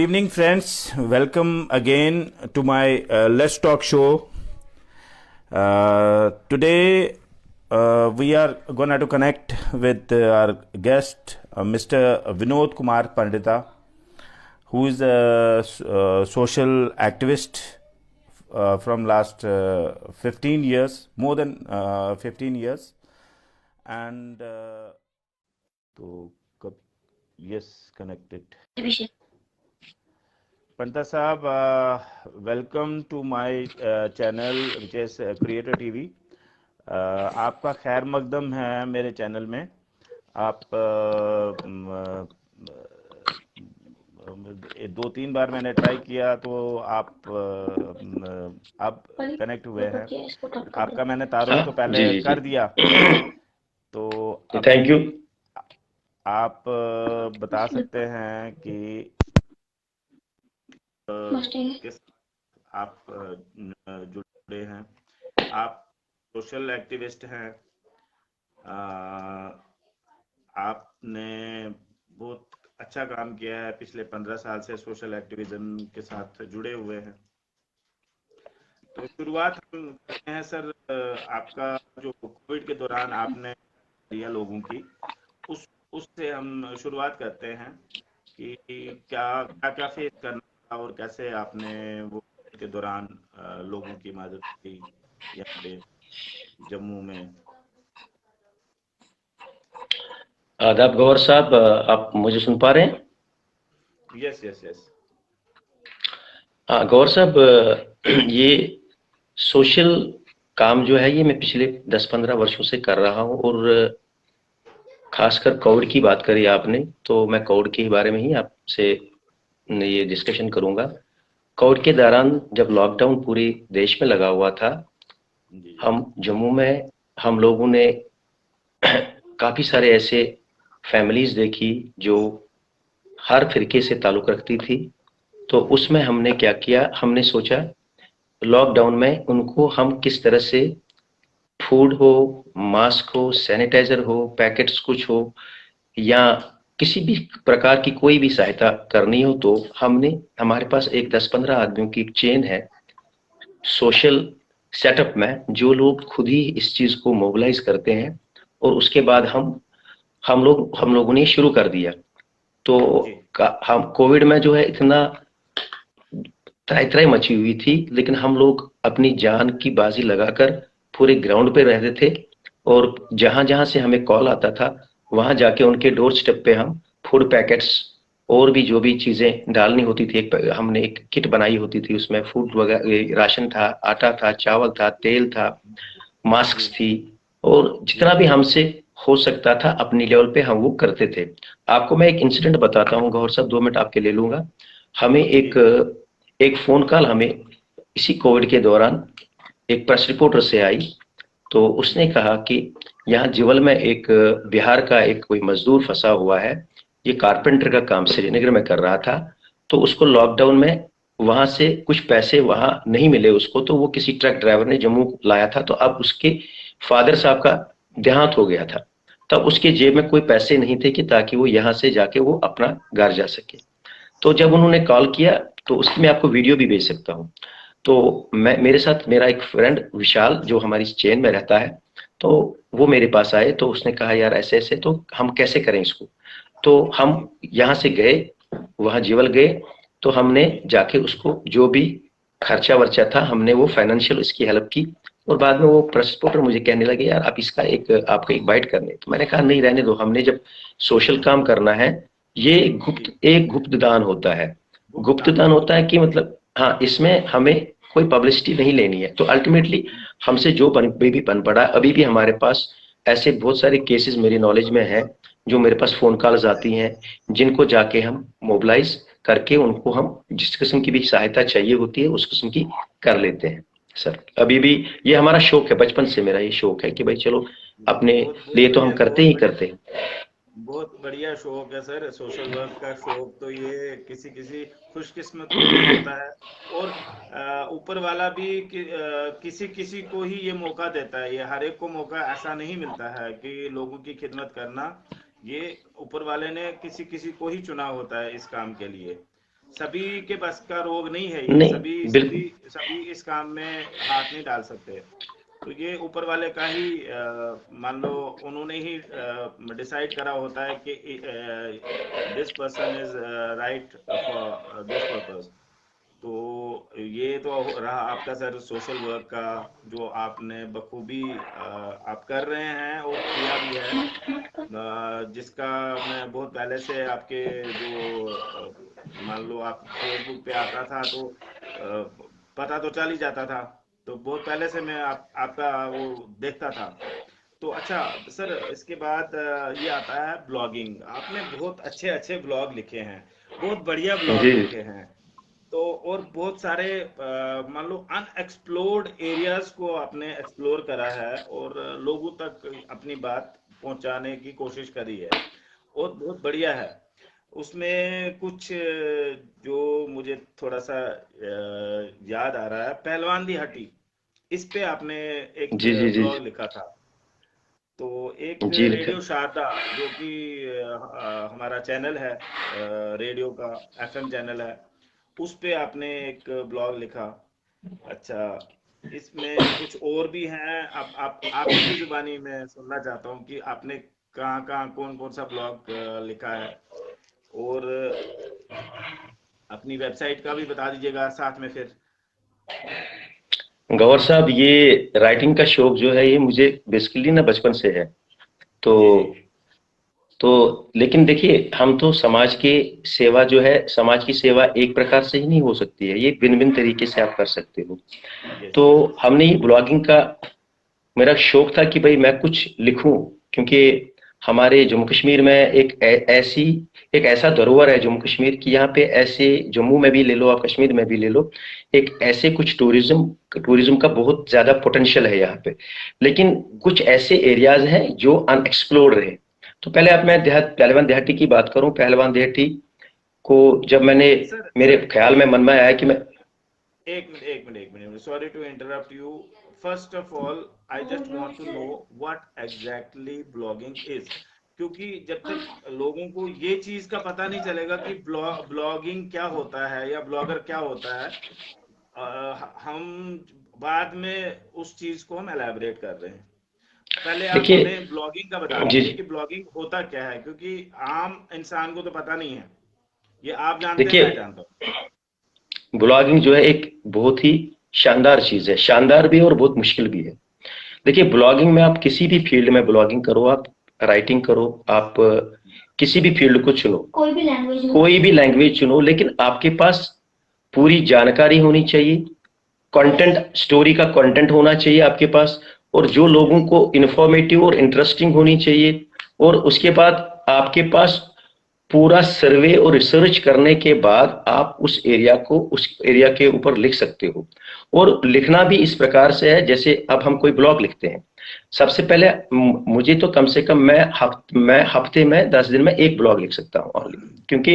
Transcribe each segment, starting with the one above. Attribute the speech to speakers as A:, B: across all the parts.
A: evening, friends. Welcome again to my Let's Talk show. Today, we are going to connect with our guest, Mr. Vinod Kumar Pandita, who is a social activist from last 15 years, more than 15 years. And तो कब yes connected. Panta Sahab, welcome to my channel which is Creator TV. आपका खैर मकदम है मेरे channel में. आप दो तीन बार मैंने ट्राई किया तो आप कनेक्ट हुए हैं. आपका मैंने तारुफ तो पहले
B: जी
A: कर दिया. तो
B: थैंक यू.
A: आप बता सकते हैं कि किस आप जुड़े हैं. आप सोशल एक्टिविस्ट हैं. आपने बहुत अच्छा काम किया है. पिछले 15 साल से सोशल एक्टिविज्म के साथ जुड़े हुए हैं. तो शुरुआत हम करते हैं सर. आपका जो कोविड के दौरान आपने दिया लोगों की, उससे हम शुरुआत करते हैं कि क्या क्या क्या फेस करना था और कैसे आपने वो के दौरान लोगों की मदद की यहाँ पे जम्मू में.
B: आदाब गौर साहब, आप मुझे सुन पा रहे हैं?
A: Yes yes yes.
B: हाँ गौर साहब, ये सोशल काम जो है ये मैं पिछले 10-15 वर्षों से कर रहा हूँ. और खासकर कोविड की बात करी आपने, तो मैं कोविड के बारे में ही आपसे ये डिस्कशन करूंगा. कोविड के दौरान जब लॉकडाउन पूरे देश में लगा हुआ था, हम जम्मू में हम लोगों ने काफी सारे ऐसे फैमिलीज देखी जो हर फिरके से ताल्लुक रखती थी. तो उसमें हमने क्या किया, हमने सोचा लॉकडाउन में उनको हम किस तरह से फूड हो, मास्क हो, सैनिटाइजर हो, पैकेट्स कुछ हो, या किसी भी प्रकार की कोई भी सहायता करनी हो, तो हमने हमारे पास एक 10-15 आदमियों की एक चेन है सोशल सेटअप में, जो लोग खुद ही इस चीज को मोबिलाइज करते हैं. और उसके बाद हम लोगों ने शुरू कर दिया. तो हम कोविड में जो है इतना त्राई त्राई मची हुई थी, लेकिन हम लोग अपनी जान की बाजी लगाकर पूरे ग्राउंड पे रहते थे. और जहां जहां से हमें कॉल आता था वहां जाके उनके डोर स्टेप पे हम फूड पैकेट्स और भी जो भी चीजें डालनी होती थी, हमने एक किट बनाई होती थी. उसमें फूड वगैरह, राशन था, आटा था, चावल था, तेल था, मास्क थी, और जितना भी हमसे हो सकता था अपनी लेवल पे हम वो करते थे. आपको मैं एक इंसिडेंट बताता हूँ गौर साहब, 2 मिनट आपके ले लूंगा. हमें एक फोन कॉल हमें इसी कोविड के दौरान एक प्रेस रिपोर्टर से आई. तो उसने कहा कि यहाँ जीवल में एक बिहार का एक कोई मजदूर फंसा हुआ है, ये कारपेंटर का काम श्रीनगर में कर रहा था. तो उसको लॉकडाउन में वहां से कुछ पैसे वहां नहीं मिले उसको, तो वो किसी ट्रक ड्राइवर ने जम्मू लाया था. तो अब उसके फादर साहब का देहांत हो गया था. तब उसके जेब में कोई पैसे नहीं थे कि ताकि वो यहाँ से जाके वो अपना घर जा सके. तो जब उन्होंने कॉल किया तो उसकी मैं आपको वीडियो भी भेज सकता हूँ. तो मेरे साथ मेरा एक फ्रेंड विशाल जो हमारी चेन में रहता है, तो वो मेरे पास आए. तो उसने कहा यार ऐसे ऐसे, तो हम कैसे करें इसको. तो हम यहाँ से गए, वहां जीवल गए. तो हमने जाके उसको जो भी खर्चा वर्चा था हमने वो फाइनेंशियल इसकी हेल्प की. और बाद में वो प्रेस रिपोर्टर मुझे कहने लगे यार आप इसका आपको एक बाइट करने. तो मैंने कहा नहीं रहने दो, हमने जब सोशल काम करना है ये एक गुप्त दान होता है. गुप्त दान होता है कि मतलब हाँ, इसमें हमें कोई पब्लिसिटी नहीं लेनी है. तो अल्टीमेटली हमसे जो भी बन पड़ा, अभी भी हमारे पास ऐसे बहुत सारे केसेस मेरी नॉलेज में है जो मेरे पास फोन कॉल्स आती हैं, जिनको जाके हम मोबिलाइज करके उनको हम जिस किस्म की भी सहायता चाहिए होती है उस किस्म की कर लेते हैं. सर अभी भी ये हमारा शौक है, बचपन से मेरा ये शौक है कि भाई चलो अपने लिए तो हम करते ही करते हैं.
A: बहुत बढ़िया शौक है सर. सोशल वर्क का शौक तो ये किसी किसी खुशकिस्मत को ही होता है. और ऊपर वाला भी किसी किसी को ही ये मौका देता है. ये हर एक को मौका ऐसा नहीं मिलता है कि लोगों की खिदमत करना. ये ऊपर वाले ने किसी किसी को ही चुना होता है इस काम के लिए. सभी के बस का रोग नहीं है, ये
B: नहीं,
A: सभी
B: बिल्कुल।
A: सभी सभी इस काम में हाथ नहीं डाल सकते। तो ये ऊपर वाले का ही मान लो उन्होंने ही डिसाइड करा होता है कि this person is right for this purpose. तो ये तो रहा आपका सर सोशल वर्क का, जो आपने बखूबी आप कर रहे हैं और किया भी है, जिसका मैं बहुत पहले से आपके जो मान लो आप फेसबुक पे आता था तो पता तो चल ही जाता था। तो बहुत पहले से मैं आपका वो देखता था। तो अच्छा सर, इसके बाद ये आता है ब्लॉगिंग। आपने बहुत अच्छे अच्छे ब्लॉग लिखे हैं, बहुत बढ़िया ब्लॉग
B: जी,
A: लिखे हैं। तो और बहुत सारे मान लो अनएक्सप्लोर्ड एरियाज को आपने एक्सप्लोर करा है और लोगों तक अपनी बात पहुंचाने की कोशिश करी है, और बहुत बढ़िया है। उसमें कुछ जो मुझे थोड़ा सा याद आ रहा है, पहलवान दी हड्डी, इस पे आपने एक
B: जी, जी, जी,
A: ब्लॉग लिखा था। तो एक
B: जी, लिखा।
A: रेडियो शारदा, जो कि हमारा चैनल है, रेडियो का एफएम चैनल है, उस पे आपने एक ब्लॉग लिखा। अच्छा, इसमें कुछ और भी हैं, आप आपकी ही जुबानी में सुनना चाहता हूँ कि आपने कहाँ कहाँ कौन कौन सा ब्लॉग लिखा है, और अपनी वेबसाइट का भी बता दीजिएगा साथ में फिर।
B: गौर साहब, ये राइटिंग का शौक जो है ये मुझे बेसिकली ना बचपन से है। तो
A: जी जी।
B: तो लेकिन देखिए, हम तो समाज की सेवा जो है, समाज की सेवा एक प्रकार से ही नहीं हो सकती है, ये भिन्न भिन्न तरीके से आप कर सकते हो।
A: यस
B: तो
A: यस।
B: हमने ये ब्लॉगिंग का, मेरा शौक था कि भाई मैं कुछ लिखूं, क्योंकि हमारे जम्मू कश्मीर में एक ऐसा धरोहर है जम्मू कश्मीर की। यहाँ पे ऐसे, जम्मू में भी ले लो, आप कश्मीर में भी ले लो, एक ऐसे कुछ टूरिज्म टूरिज्म का बहुत ज्यादा पोटेंशियल है यहाँ पे। लेकिन कुछ ऐसे एरियाज हैं जो अनएक्सप्लोर्ड रहे। तो पहले आप, मैं पहलवान देहाती की बात करूं। पहलवान देहाती को जब मैंने,
A: सर
B: मेरे
A: सर
B: ख्याल में मन में आया कि मैं,
A: एक minute, sorry to interrupt you. First of all, I just want to know what exactly blogging is, क्योंकि जब तक लोगों को ये चीज का पता नहीं चलेगा कि ब्लॉगिंग क्या होता है या ब्लॉगर क्या होता है, हम बाद में उस चीज को हम एलैबोरेट कर रहे हैं। पहले आप
B: देखिए,
A: हमें ब्लॉगिंग का बता
B: जी
A: दीजिए
B: जी,
A: कि ब्लॉगिंग होता क्या है, क्योंकि आम इंसान को तो पता नहीं है। ये आप जानते हैं,
B: देखिए,
A: मैं जानता हूँ।
B: ब्लॉगिंग जो है एक बहुत ही शानदार चीज है, शानदार भी और बहुत मुश्किल भी है। देखिए, ब्लॉगिंग में आप किसी भी फील्ड में ब्लॉगिंग करो, आप राइटिंग करो, आप किसी भी फील्ड को चुनो, कोई भी लैंग्वेज चुनो, लेकिन आपके पास पूरी जानकारी होनी चाहिए। कंटेंट, स्टोरी का कंटेंट होना चाहिए आपके पास, और जो लोगों को इंफॉर्मेटिव और इंटरेस्टिंग होनी चाहिए। और उसके बाद आपके पास पूरा सर्वे और रिसर्च करने के बाद आप उस एरिया को, उस एरिया के ऊपर लिख सकते हो। और लिखना भी इस प्रकार से है, जैसे अब हम कोई ब्लॉग लिखते हैं, सबसे पहले मुझे तो कम से कम मैं हफ्ते में 10 दिन में एक ब्लॉग लिख सकता हूँ ओनली, क्योंकि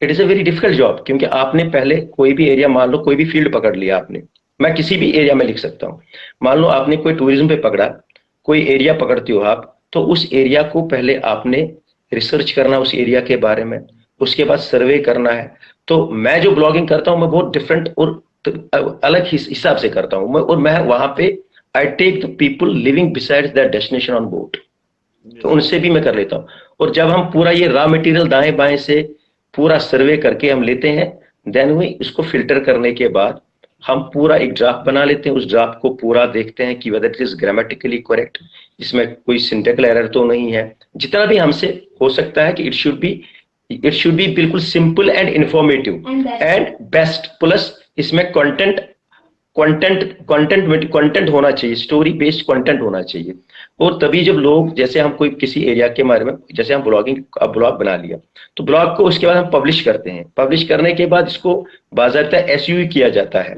B: it is a very difficult job. क्योंकि आपने पहले कोई भी एरिया, मान लो कोई भी फील्ड पकड़ लिया आपने, मैं किसी भी एरिया में लिख सकता हूँ। मान लो आपने कोई टूरिज्म पे पकड़ा, कोई एरिया पकड़ते हो आप, तो उस एरिया को पहले आपने रिसर्च करना उस एरिया के बारे में, उसके बाद सर्वे करना है। तो मैं जो ब्लॉगिंग करता हूँ मैं बहुत डिफरेंट और अलग हिसाब से करता हूँ मैं, और मैं वहां पे I take the people living beside that destination on boat, तो
A: यस
B: उनसे भी मैं कर लेता हूँ। और जब हम पूरा ये रॉ मटेरियल दाएं बाएं से पूरा सर्वे करके हम लेते हैं, देन वही इसको फिल्टर करने के बाद हम पूरा एक ड्राफ्ट बना लेते हैं। उस ड्राफ्ट को पूरा देखते हैं कि whether it is grammatically correct, इसमें कोई सिंटेक्सल एरर तो नहीं है। जितना भी हमसे हो सकता है कि इट शुड बी बिल्कुल simple and informative and best, plus इसमें कंटेंट कंटेंट होना चाहिए, स्टोरी बेस्ड कंटेंट होना चाहिए। और तभी जब लोग, जैसे हम कोई किसी एरिया के बारे में, जैसे हम ब्लॉग बना लिया, तो ब्लॉग को उसके बाद हम पब्लिश करते हैं। पब्लिश करने के बाद इसको बाकायदा एसईओ किया जाता है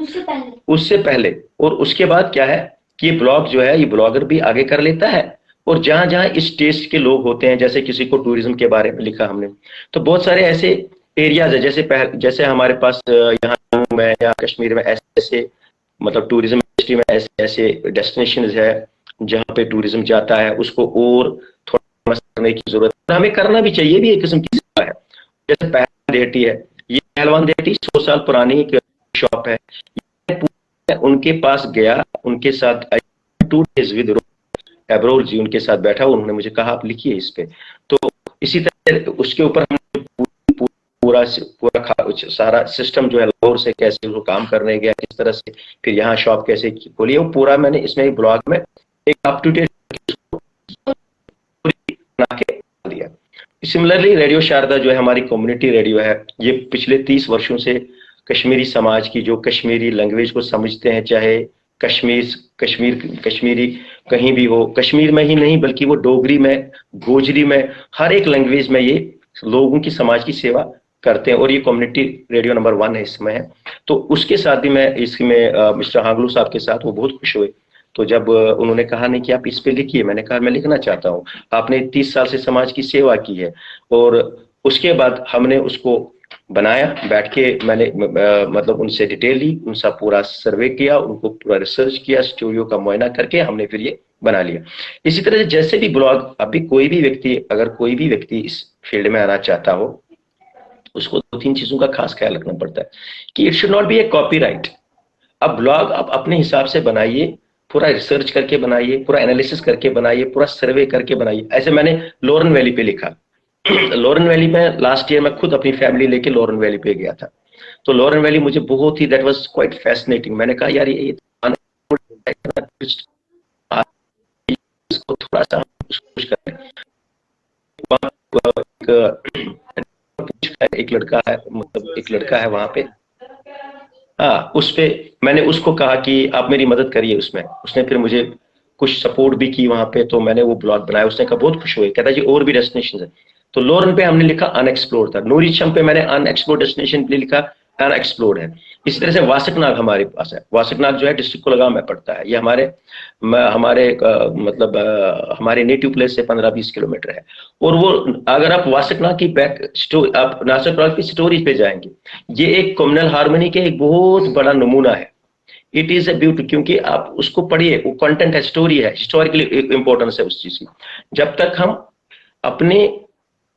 B: उससे पहले। और उसके बाद क्या है कि ये ब्लॉग जो है, ये ब्लॉगर भी आगे कर लेता है। और जहां जहां इस टेस्ट के लोग होते हैं, जैसे किसी को टूरिज्म के बारे में लिखा हमने, तो बहुत सारे ऐसे एरियाज है, जैसे हमारे पास यहाँ जम्मू में या कश्मीर में ऐसे ऐसे, मतलब टूरिज्म इंडस्ट्री में ऐसे ऐसे डेस्टिनेशन है जहाँ पे टूरिज्म जाता है, उसको और थोड़ा करने की जरूरत है, हमें करना भी चाहिए, भी एक किस्म की सेवा है। जैसे पहलगाम है, ये पहलवान देटी 100 साल पुरानी एक शॉप है। उनके पास गया, उनके साथ 2 days विद एब्रोल जी उनके साथ बैठा, उन्होंने मुझे कहा आप लिखिए इस पे। तो इसी तरह उसके ऊपर हमने पूरा सारा सिस्टम जो है लाहौर से कैसे वो काम करने गया, किस तरह से फिर यहाँ शॉप कैसे खोली, वो पूरा मैंने इसमें ब्लॉग में एक अप टू डेट बना के दिया। सिमिलरली रेडियो शारदा जो है हमारी कम्युनिटी रेडियो है, ये पिछले 30 वर्षों से कश्मीरी समाज की जो कश्मीरी लैंग्वेज को समझते हैं, चाहे कश्मीरी कहीं भी हो, कश्मीर में ही नहीं बल्कि वो डोगरी में, गोजरी में, हर एक लैंग्वेज में ये लोगों की समाज की सेवा करते हैं, और ये कम्युनिटी रेडियो नंबर 1 है इसमें है। तो उसके साथ भी मैं इसमें मिस्टर हांगलू साहब के साथ वो बहुत खुश हुए। तो जब उन्होंने कहा नहीं कि आप इस पे लिखिए, मैंने कहा मैं लिखना चाहता हूँ, आपने 30 साल से समाज की सेवा की है। और उसके बाद हमने उसको बनाया, बैठ के मैंने मतलब उनसे डिटेल ली, उनसा पूरा सर्वे किया, उनको पूरा रिसर्च किया, स्टूडियो का मुआयना करके हमने फिर ये बना लिया। इसी तरह से जैसे भी ब्लॉग, अभी कोई भी व्यक्ति, अगर कोई भी व्यक्ति इस फील्ड में आना चाहता हो, उसको 2-3 चीजों का खास ख्याल रखना पड़ता है कि it should not be A copyright. अब ब्लॉग आप अपने हिसाब से बनाइए, पूरा रिसर्च करके बनाइए, पूरा एनालिसिस करके बनाइए, पूरा सर्वे करके बनाइए। ऐसे मैंने लोरन वैली पे लिखा। लोरन वैली में लास्ट ईयर मैं खुद अपनी फैमिली लेके लोरन वैली पे गया था। तो लोरन वैली मुझे बहुत ही, दैट वाज क्वाइट फैसिनेटिंग। मैंने कहा यार ये इसको थोड़ा सा कुछ करें। एक लड़का है, मतलब एक लड़का है वहां पे, हाँ, उस पे मैंने उसको कहा कि आप मेरी मदद करिए उसमें। उसने फिर मुझे कुछ सपोर्ट भी की वहां पे, तो मैंने वो ब्लॉग बनाया। उसने कहा बहुत खुश हुए, कहता जी और भी डेस्टिनेशन है। तो लोरन पे हमने लिखा अनएक्सप्लोर्ड था, नूरीशम पे मैंने अनएक्सप्लोर्ड डेस्टिनेशन पे लिखा अनएक्सप्लोर्ड है। इसी तरह से वासकनाग हमारे पास है। वासकनाग जो है डिस्ट्रिक्ट कुलगाम में पड़ता है, ये हमारे मतलब हमारे नेटिव प्लेस से 15-20 किलोमीटर है। और वो अगर आप वासकनाग की आप वासकनाग की स्टोरीज पे जाएंगे, ये एक कम्युनल हार्मनी के एक बहुत बड़ा नमूना है। इट इज ए ब्यूटी, क्योंकि आप उसको पढ़िए, वो कंटेंट है, स्टोरी है, हिस्टोरिकली इंपॉर्टेंस है उस चीज की। जब तक हम अपने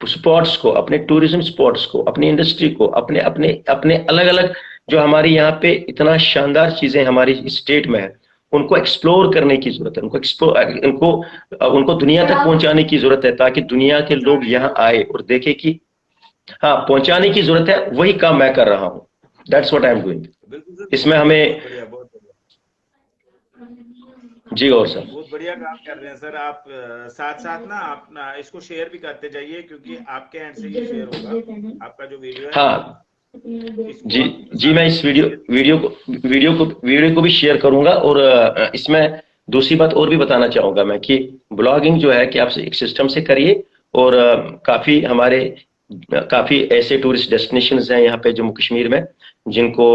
B: स्पॉट्स को, अपने टूरिज्म स्पॉट्स को, अपनी इंडस्ट्री को, अपने अपने अपने अलग अलग जो हमारी यहाँ पे इतना शानदार चीजें हमारी स्टेट में है, उनको एक्सप्लोर करने की जरूरत है, उनको दुनिया तक पहुंचाने की जरूरत है, ताकि दुनिया के लोग यहाँ आए और देखे कि हाँ, पहुंचाने की जरूरत है। वही काम मैं कर रहा हूँ, that's what I am doing. इसमें हमें जी, और सर
A: बहुत बढ़िया काम कर रहे हैं सर आप। साथ साथ ना आप ना इसको शेयर भी करते जाइए, क्योंकि आपके एंड से ये शेयर होगा, आपका जो वीडियो है।
B: हाँ जी, मैं इस वीडियो को भी शेयर करूंगा। और इसमें दूसरी बात और भी बताना चाहूंगा मैं कि ब्लॉगिंग जो है कि आप एक सिस्टम से करिए, और काफी ऐसे टूरिस्ट डेस्टिनेशंस हैं यहाँ पे जम्मू कश्मीर में, जिनको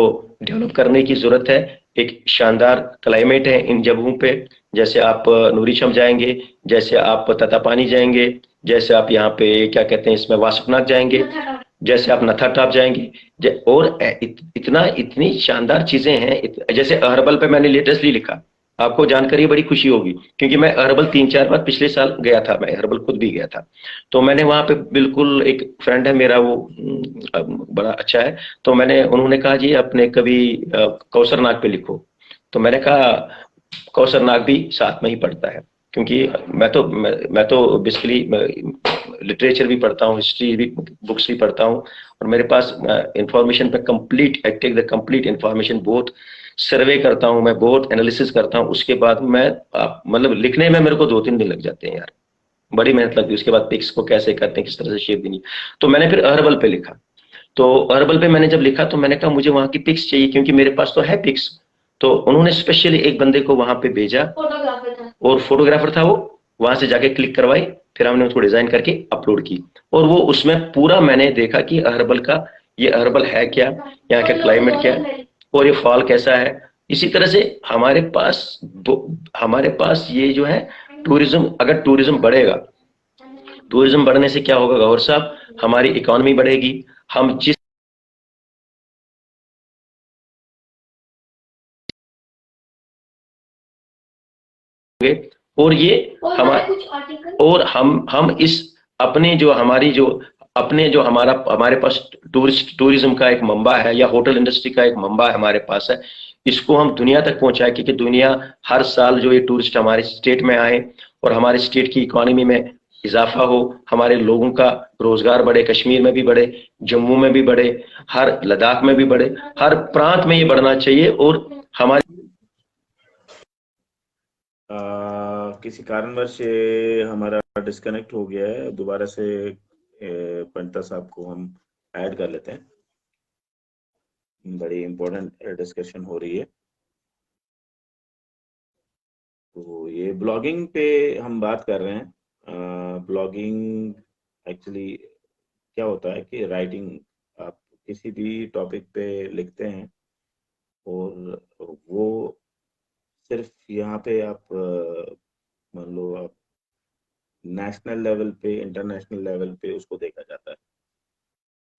B: डेवलप करने की जरूरत है। एक शानदार क्लाइमेट है इन जगहों पे, जैसे आप नूरीशम जाएंगे, जैसे आप ततापानी जाएंगे, जैसे आप यहाँ पे क्या कहते हैं इसमें वासुकनाथ जाएंगे, जैसे आप नथा टॉप जाएंगे, और इतनी शानदार चीजें हैं। जैसे अहरबल पे मैंने लेटेस्टली लिखा, आपको जानकारी बड़ी खुशी होगी, क्योंकि मैं अहरबल 3-4 बार पिछले साल गया था, मैं अहरबल खुद भी गया था। तो मैंने वहां पे, बिल्कुल एक फ्रेंड है मेरा, वो बड़ा अच्छा है, तो उन्होंने कहा जी अपने कभी कौसरनाग पे लिखो। तो मैंने कहा कौसरनाग भी साथ में ही पड़ता है, क्योंकि मैं तो बेसिकली लिटरेचर भी पढ़ता हूँ, हिस्ट्री भी बुक्स भी पढ़ता हूँ, और मेरे पास इंफॉर्मेशन पे complete, I take the complete information, बहुत सर्वे करता हूँ मैं, बहुत एनालिसिस करता हूँ। उसके बाद मैं मतलब लिखने में मेरे को 2-3 दिन लग जाते हैं यार, बड़ी मेहनत लगती है। उसके बाद पिक्स को कैसे करते हैं, किस तरह से शेप देनी। तो मैंने फिर अहरबल पे लिखा। तो अहरबल पे मैंने जब लिखा तो मैंने कहा मुझे वहां की पिक्स चाहिए, क्योंकि मेरे पास तो है पिक्स। तो उन्होंने स्पेशली एक बंदे को वहां पे भेजा, और फोटोग्राफर था वो, वहां से जाके क्लिक करवाई, फिर हमने उसको डिजाइन करके अपलोड की। और वो उसमें पूरा मैंने देखा कि अहरबल का, ये अहरबल है क्या, यहाँ का क्लाइमेट क्या है, और ये फॉल कैसा है। इसी तरह से हमारे पास ये जो है टूरिज्म, अगर टूरिज्म बढ़ेगा, टूरिज्म बढ़ने से क्या होगा गौर साहब, हमारी इकोनॉमी बढ़ेगी। हम जिस और ये हमारे, और हम इस अपने जो हमारी जो अपने जो हमारे पास टूरिज्म का एक मंबा है या होटल इंडस्ट्री का एक मंबा हमारे पास है, इसको हम दुनिया तक पहुंचाए, क्योंकि दुनिया हर साल जो ये टूरिस्ट हमारे स्टेट में आए और हमारे स्टेट की इकोनॉमी में इजाफा हो, हमारे लोगों का रोजगार बढ़े, कश्मीर में भी बढ़े, जम्मू में भी बढ़े, हर लद्दाख में भी बढ़े, हर प्रांत में ये बढ़ना चाहिए। और हमारे
A: किसी कारणवश ये हमारा डिस्कनेक्ट हो गया है, दोबारा से पंडिता साहब को हम ऐड कर लेते हैं, बड़ी इंपॉर्टेंट डिस्कशन हो रही है। तो ये ब्लॉगिंग पे हम बात कर रहे हैं। ब्लॉगिंग एक्चुअली क्या होता है कि राइटिंग, आप किसी भी टॉपिक पे लिखते हैं और वो सिर्फ यहाँ पे आप मान लो आप नेशनल लेवल पे, इंटरनेशनल लेवल पे उसको देखा जाता है,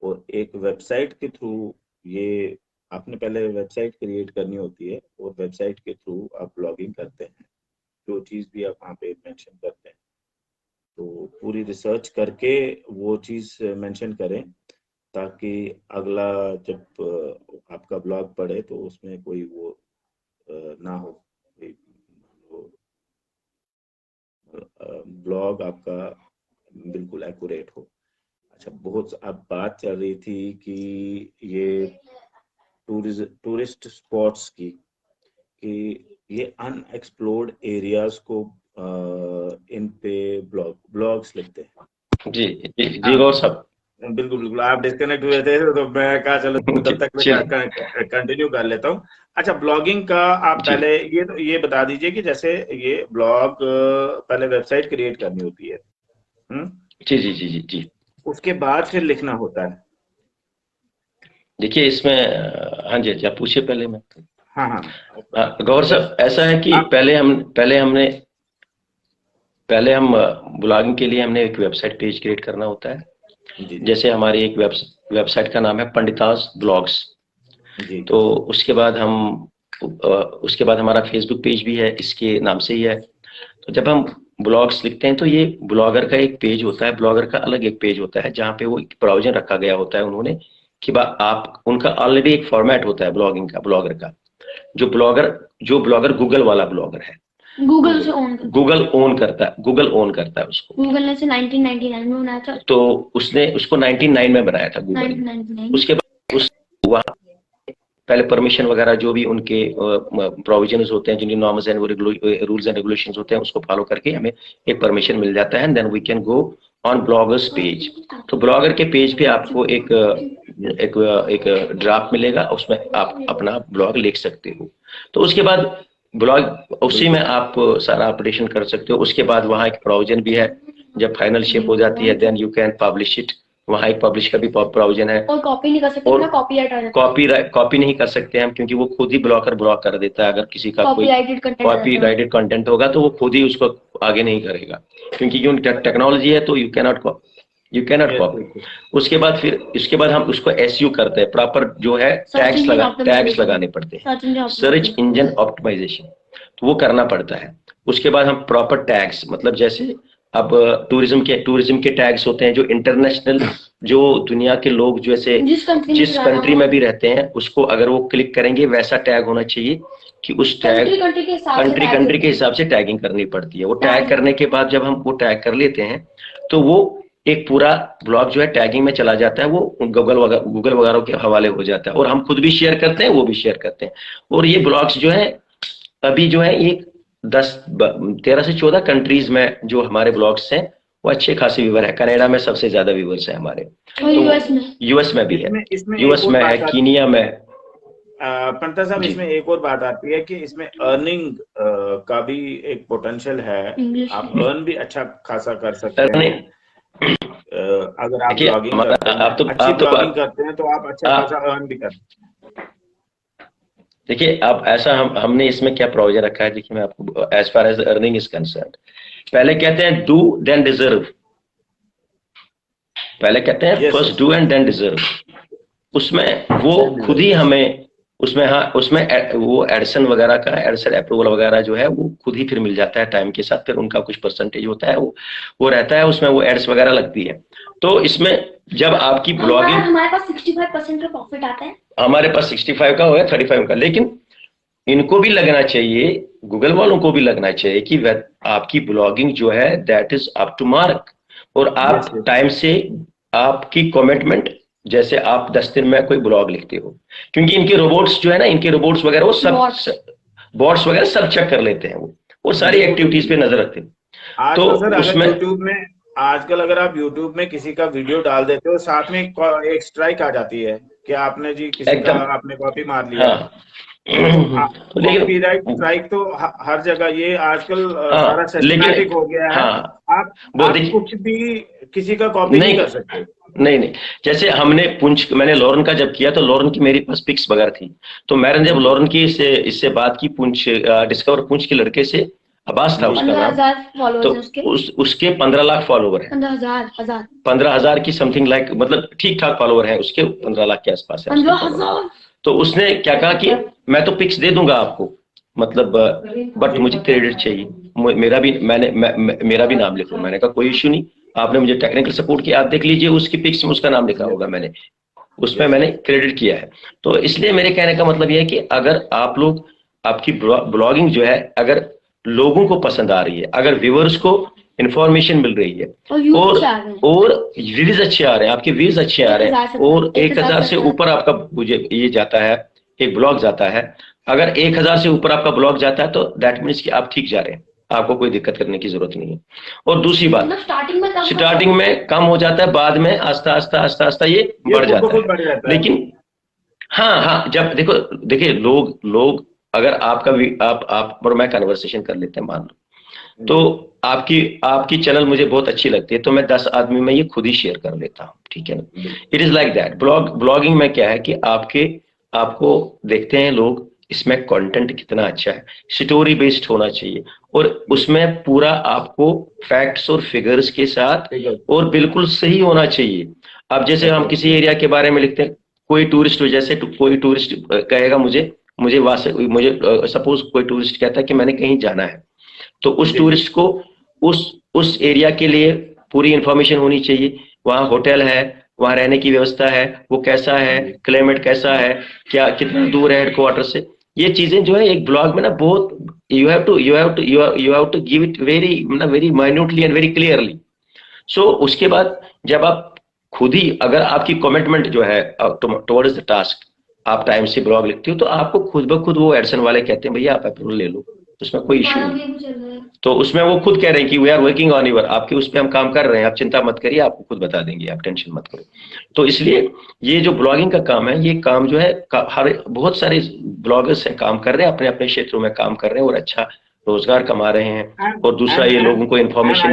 A: और एक वेबसाइट के थ्रू ये आपने पहले वेबसाइट क्रिएट करनी होती है, और वेबसाइट के थ्रू आप ब्लॉगिंग करते हैं, जो चीज़ भी आप वहाँ पे मेंशन करते हैं तो पूरी रिसर्च करके वो चीज़ मेंशन करें, ताकि अगला जब आपका ब्लॉग पढ़े तो उसमें कोई वो ना हो, ब्लॉग आपका बिल्कुल एक्यूरेट हो। अच्छा, बहुत अब बात चल रही थी कि ये टूरिस्ट स्पॉट्स की, कि ये अनएक्सप्लोर्ड एरियाज को इन पे ब्लॉग्स लिखते हैं।
B: जी जी जी गौर साहब,
A: बिल्कुल बिल्कुल, आप डिस्कनेक्ट हुए थे तो मैं कहा चलो तब तक मैं कंटिन्यू कर लेता हूँ। अच्छा, ब्लॉगिंग का आप पहले ये बता दीजिए कि जैसे ये ब्लॉग पहले वेबसाइट क्रिएट करनी होती है,
B: जी जी जी जी जी,
A: उसके बाद फिर लिखना होता है।
B: देखिए इसमें, हाँ जी आप पूछिए पहले। मैं
A: हाँ हाँ
B: गौर साहब, ऐसा है कि पहले हम ब्लॉगिंग के लिए हमने एक वेबसाइट पेज क्रिएट करना होता है।
A: जी,
B: जैसे हमारी एक वेबसाइट का नाम है पंडितास ब्लॉग्स। तो उसके बाद हमारा फेसबुक पेज भी है, इसके नाम से ही है। तो जब हम ब्लॉग्स लिखते हैं तो ये ब्लॉगर का एक पेज होता है, ब्लॉगर का अलग एक पेज होता है, जहाँ पे वो प्रोविजन रखा गया होता है उन्होंने कि आप उनका ऑलरेडी एक फॉर्मेट होता है ब्लॉगिंग का, ब्लॉगर का। जो ब्लॉगर गूगल वाला ब्लॉगर है, गूगल ओन करता है उसको। गूगल ने 1999 में बनाया था, तो उसने उसको 1999 में बनाया था गूगल। उसके बाद वहाँ पहले परमिशन वगैरह जो भी उनके प्रोविजंस होते हैं, जिनके norms and rules and regulations होते हैं, उसको फॉलो करके हमें एक परमिशन मिल जाता है, then we can go on bloggers page. तो ब्लॉगर के पेज पे आपको एक ड्राफ्ट मिलेगा, उसमें आप अपना ब्लॉग लिख सकते हो। तो उसके बाद ब्लॉग उसी में आप सारा ऑपरेशन कर सकते हो। उसके बाद वहाँ एक प्रोविजन भी है, जब फाइनल शेप हो जाती है then you can publish it. वहाँ एक पब्लिश का भी प्रोविजन है। और कॉपी नहीं कर सकते, और कॉपी नहीं कर सकते हम, क्योंकि वो खुद ही ब्लॉकर ब्लॉक कर देता है। अगर किसी का कोई कॉपीराइटेड कंटेंट होगा तो वो खुद ही उसको आगे नहीं करेगा, क्योंकि टेक्नोलॉजी है, तो यू कैनॉट कॉपी। उसके बाद हम उसको एसईओ करते हैं, प्रॉपर जो है टैग्स लगाने पड़ते हैं, सर्च इंजन ऑप्टिमाइजेशन, तो वो करना पड़ता है। उसके बाद हम प्रॉपर टैग्स, मतलब जैसे अब टूरिज्म के टैग्स होते हैं, जो इंटरनेशनल, जो दुनिया के लोग जैसे जिस कंट्री में भी रहते हैं, उसको अगर वो क्लिक करेंगे वैसा टैग होना चाहिए कि उस कंट्री के हिसाब से टैगिंग करनी पड़ती है। वो टैग करने के बाद जब हम वो टैग कर लेते हैं तो वो एक पूरा ब्लॉग जो है टैगिंग में चला जाता है, वो गूगल वगैरह के हवाले हो जाता है, और हम खुद भी शेयर करते हैं, वो भी शेयर करते हैं। और ये ब्लॉग्स जो है अभी जो है ये 13 से 14 कंट्रीज में जो हमारे ब्लॉग्स हैं वो अच्छे खासे व्यूवर है। कनाडा में सबसे ज्यादा व्यूवर्स है हमारे, तो यूएस में भी है, यूएस में है, कीनिया में।
A: पंडिता साहब, इसमें एक और बात आती है कि इसमें अर्निंग का भी एक पोटेंशियल है, आप अर्न भी अच्छा खासा कर सकते हैं। अगर आप ब्लॉगिंग करते हैं, अच्छी ब्लॉगिंग करते हैं, तो आप अच्छा खासा अर्न भी करते हैं।
B: देखिए, अब ऐसा हमने इसमें क्या प्रोविजन रखा है, देखिए मैं आपको, as far as earning is concern, पहले कहते हैं डू देन डिजर्व, पहले कहते हैं first do and then deserve. उसमें वो खुद ही हमें उसमें, हाँ उसमें वो एडिसन वगैरह का, एडिसन अप्रूवल वगैरह जो है वो खुद ही फिर मिल जाता है टाइम के साथ, फिर उनका कुछ परसेंटेज होता है, वो रहता है उसमें, वो एड्स वगैरह लगती है। तो इसमें जब आपकी ब्लॉगिंग,
C: हमारे पास 65% का प्रॉफिट आता है,
B: हमारे पास 65 का हो या 35 का, लेकिन इनको भी लगना चाहिए, गूगल वालों को भी लगना चाहिए कि आपकी ब्लॉगिंग जो है that is up to mark, और
A: यस
B: आप
A: यस।
B: टाइम से, आपकी कमिटमेंट, जैसे आप 10 दिन में कोई ब्लॉग लिखते हो, क्योंकि इनके रोबोट्स जो है ना, इनके रोबोट्स वगैरह वो सब बॉट्स वगैरह सब चेक कर लेते हैं, वो सारी
A: बिल्कुल
B: एक्टिविटीज पे
A: बिल्कुल।
B: नजर रखते हैं। तो
A: आजकल सर अगर
B: उसमें
A: यूट्यूब में, आजकल अगर आप यूट्यूब में किसी का वीडियो डाल देते हो, साथ में एक स्ट्राइक आ जाती है कि आपने जी किसी का
B: एकदम,
A: आपने कॉपी मार लिया।
B: हाँ।
A: तो
B: तो
A: कॉपीराइट
B: लेकिन,
A: स्ट्राइक तो हर जगह, ये आजकल सारा
B: हाँ
A: सिस्टमैटिक
B: लेकिन,
A: हो गया है।
B: हाँ
A: आप
B: वो
A: आप
B: देखिए,
A: कुछ भी किसी का कॉपी नहीं
B: नहीं
A: कर सकते।
B: नहीं नहीं, जैसे मैंने लॉरेन का जब किया तो लॉरेन की मेरे पास पिक्स वगैरह थी, तो मैंने जब
A: जी
B: लॉरेन की इससे बात की, डिस्कवर पूंछ के लड़के से, अब्बास था
A: जी
B: उसका नाम,
C: 15,000
B: तो
C: फॉलोअर्स हैं उसके।
B: उसके 15 लाख फॉलोवर हैं,
C: 15,000
B: 15,000 की समथिंग, लाइक मतलब ठीक ठाक फॉलोवर हैं उसके, 15 लाख के आसपास है उसके फॉलोवर।
C: 15,000।
B: तो उसने क्या कहा कि मैं तो पिक्स दे दूंगा आपको, मतलब बट
A: जी
B: मुझे क्रेडिट चाहिए, मेरा भी, मेरा भी नाम लिखो। मैंने कहा कोई इश्यू नहीं, आपने मुझे टेक्निकल सपोर्ट किया, आप देख लीजिए उसकी पिक्स में उसका नाम लिखा
A: यस
B: होगा, मैंने उसमें
A: यस।
B: मैंने क्रेडिट किया है। तो इसलिए मेरे कहने का मतलब यह है कि अगर आप लोग, आपकी ब्लॉगिंग जो है अगर लोगों को पसंद आ रही है, अगर व्यूअर्स को इंफॉर्मेशन मिल रही है,
C: और व्यूज
B: और
C: अच्छे आ रहे हैं,
B: और व्यूज अच्छे आ रहे हैं, आपके व्यूज अच्छे आ रहे
C: 1,000
B: हैं,
C: से
B: और 1000 से
C: 1,000
B: ऊपर आपका मुझे ये जाता है, एक ब्लॉग जाता है, अगर 1000 से ऊपर आपका ब्लॉग जाता है तो दैट मीन्स कि आप ठीक जा रहे हैं, आपको कोई दिक्कत करने की जरूरत नहीं है। और दूसरी बात,
C: मतलब
B: स्टार्टिंग में कम हो जाता है, बाद में आस्ता आस्ता आस्ता आस्ता ये
A: ये
B: बढ़
A: खुद ब
B: जाता
A: खुद
B: है।
A: बढ़ जाता है।
B: लेकिन हाँ हाँ, जब देखो, देखिए लोग लोग अगर आपका भी, आप और मैं कन्वर्सेशन कर लेते हैं मान लो, तो
A: जी
B: आपकी आपकी चैनल मुझे बहुत अच्छी लगती है, तो मैं 10 आदमी में ये खुद ही शेयर कर लेता हूँ, ठीक है ना।
A: बिल्कुल।
B: It is like that. Blogging में क्या है कि आपको देखते हैं लोग, इसमें कंटेंट कितना अच्छा है, स्टोरी बेस्ड होना चाहिए, और उसमें पूरा आपको फैक्ट्स और फिगर्स के साथ,
A: ठीक है।
B: और बिल्कुल सही होना चाहिए। अब जैसे हम किसी
A: एग्जैक्टली।
B: एरिया के बारे में लिखते हैं, कोई टूरिस्ट, जैसे कोई टूरिस्ट कहेगा मुझे मुझे वहां से, मुझे सपोज कोई टूरिस्ट कहता है कि मैंने कहीं जाना है, तो उस
A: जी जी।
B: टूरिस्ट को उस एरिया के लिए पूरी इंफॉर्मेशन होनी चाहिए, वहाँ होटल है, वहाँ रहने की व्यवस्था है, वो कैसा है,
A: जी
B: क्लाइमेट कैसा है, क्या कितना दूर है हेडक्वार्टर से, ये चीजें जो है एक ब्लॉग में ना बहुत, you have to give it very, मतलब very minutely and very clearly. So उसके बाद जब आप खुद ही, अगर आपकी कमिटमेंट जो है टुवर्ड्स द टास्क, आप टाइम से ब्लॉग लिखते हो, तो आपको खुद ब खुद वो एडसन वाले कहते हैं भैया आप अप्रूवल ले लो, उसमें कोई इश्यू नहीं। तो उसमें वो खुद कह रहे हैं कि we are working on your, आपके उस पर हम काम कर रहे हैं, आप चिंता मत करिए, आपको खुद बता देंगे, आप टेंशन मत करो। तो इसलिए ये जो ब्लॉगिंग का काम है, ये काम जो है हर बहुत सारे ब्लॉगर्स हैं, काम कर रहे हैं, अपने अपने क्षेत्रों में काम कर रहे हैं, और अच्छा रोजगार कमा रहे हैं।
A: and
B: और दूसरा,
A: and
B: ये
A: and
B: लोगों को
A: and
B: information,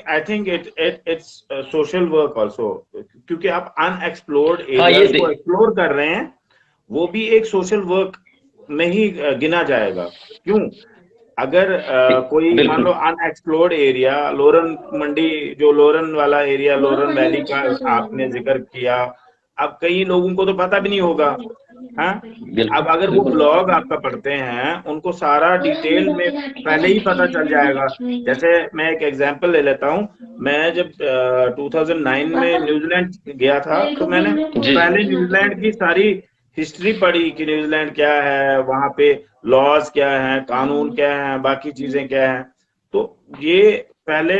A: I think it's social work also, क्योंकि आप अनएक्सप्लोर्ड
B: हाँ ये
A: एरियाज को एक्सप्लोर कर रहे हैं, वो भी एक सोशल वर्क में ही गिना जाएगा। क्यों? अगर कोई मान लो
B: बिल्कुल
A: अनएक्सप्लोर्ड एरिया, लोरन मंडी, जो लोरन वाला एरिया, लोरन वैली का आपने जिक्र किया, अब कई लोगों को तो पता भी नहीं होगा। हाँ, अब अगर वो
B: बिल्कुल
A: ब्लॉग आपका पढ़ते हैं, उनको सारा डिटेल में पहले ही पता चल जाएगा। जैसे मैं एक एग्जांपल ले लेता हूँ, मैं जब 2009 में न्यूजीलैंड गया था, तो मैंने
B: जी
A: पहले न्यूजीलैंड की सारी हिस्ट्री पढ़ी कि न्यूजीलैंड क्या है, वहां पे लॉज क्या है, कानून क्या है, बाकी चीजें क्या है। तो ये पहले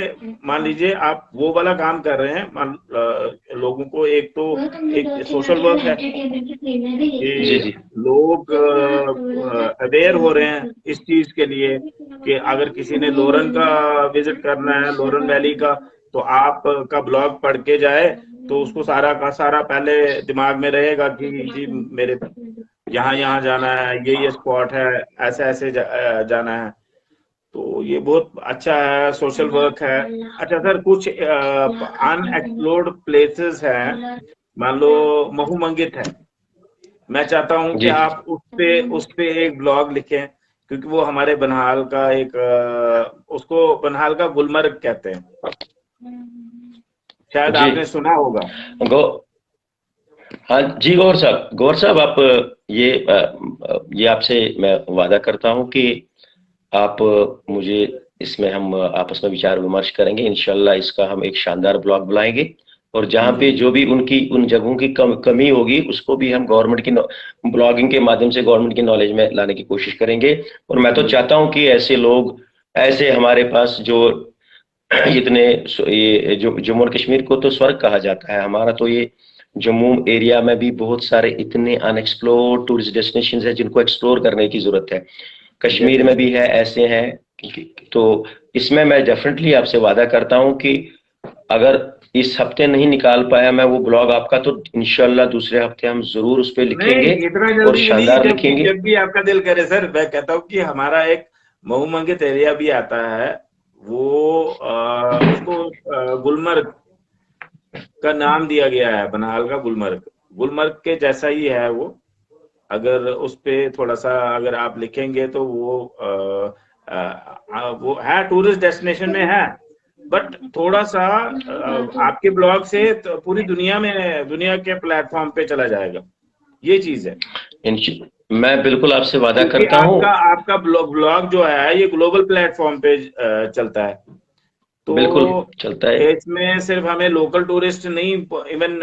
A: मान लीजिए आप वो वाला काम कर रहे हैं, लोगों को एक तो एक सोशल वर्क है
B: जी
A: कि
B: जी
A: लोग अवेयर हो रहे हैं इस चीज के लिए कि अगर किसी ने लोरन का विजिट करना है, लोरन वैली का, तो आप का ब्लॉग पढ़ के जाए, तो उसको सारा का सारा पहले दिमाग में रहेगा कि जी मेरे यहाँ यहाँ जाना है, ये स्पॉट है, ऐसे ऐसे जाना है। तो ये बहुत अच्छा है, सोशल वर्क है। अच्छा सर, कुछ अनएक्सप्लोर्ड प्लेसेस हैं, मान लो महू मंगित है, मैं चाहता हूं कि
B: जी
A: आप उस पे एक ब्लॉग लिखें, क्योंकि वो हमारे बनहाल का एक उसको बनहाल का गुलमर्ग कहते हैं, शायद
B: जी
A: आपने सुना होगा।
B: गौ हाँ जी, गौर साहब, आप ये आपसे मैं वादा करता हूं कि आप मुझे इसमें हम आपस में विचार विमर्श करेंगे। इंशाल्लाह इसका हम एक शानदार ब्लॉग बुलाएंगे और जहां पे जो भी उनकी उन जगहों की कमी होगी उसको भी हम गवर्नमेंट की ब्लॉगिंग के माध्यम से गवर्नमेंट की नॉलेज में लाने की कोशिश करेंगे। और मैं तो चाहता हूं कि ऐसे लोग, ऐसे हमारे पास जो इतने, ये जो जम्मू और कश्मीर को तो स्वर्ग कहा जाता है, हमारा तो ये जम्मू एरिया में भी बहुत सारे इतने अनएक्सप्लोर्ड टूरिस्ट डेस्टिनेशंस है जिनको एक्सप्लोर करने की जरूरत है। कश्मीर में भी है, ऐसे हैं। तो इसमें मैं डेफिनेटली आपसे वादा करता हूं कि अगर इस हफ्ते नहीं निकाल पाया मैं वो ब्लॉग आपका, तो इंशाल्लाह दूसरे हफ्ते हम जरूर उस पर लिखेंगे
A: इतना
B: और
A: जल्दी नहीं,
B: शानदार लिखेंगे।
A: जब भी आपका दिल करे सर। मैं कहता हूँ कि हमारा एक महू मंगित एरिया भी आता है, वो उसको गुलमर्ग का नाम दिया गया है, बनाल का गुलमर्ग। गुलमर्ग के जैसा ही है वो। अगर उस पे थोड़ा सा अगर आप लिखेंगे तो वो है, टूरिस्ट डेस्टिनेशन में है, बट थोड़ा सा आपके ब्लॉग से तो पूरी दुनिया में, दुनिया के प्लेटफॉर्म पे चला जाएगा। ये चीज है।
B: मैं बिल्कुल आपसे वादा
A: क्योंकि
B: करता हूँ।
A: आपका ब्लॉग जो है ये ग्लोबल प्लेटफॉर्म पे चलता है, तो
B: बिल्कुल चलता है।
A: इसमें सिर्फ हमें लोकल टूरिस्ट नहीं, इवन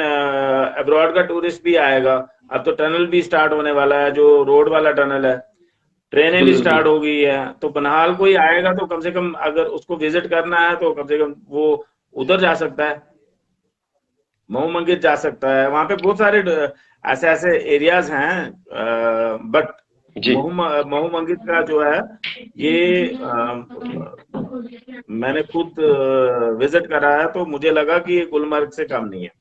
A: अब्रॉड का टूरिस्ट भी आएगा। अब तो टनल भी स्टार्ट होने वाला है, जो रोड वाला टनल है, ट्रेनें भी स्टार्ट हो गई है। तो बनाल कोई आएगा तो कम से कम अगर उसको विजिट करना है तो कम से कम वो उधर जा सकता है, महू मंगित जा सकता है। वहां पे बहुत सारे ऐसे ऐसे एरियाज हैं, बट महू मंगित का जो है ये मैंने खुद विजिट करा है, तो मुझे लगा कि ये गुलमर्ग से कम नहीं है।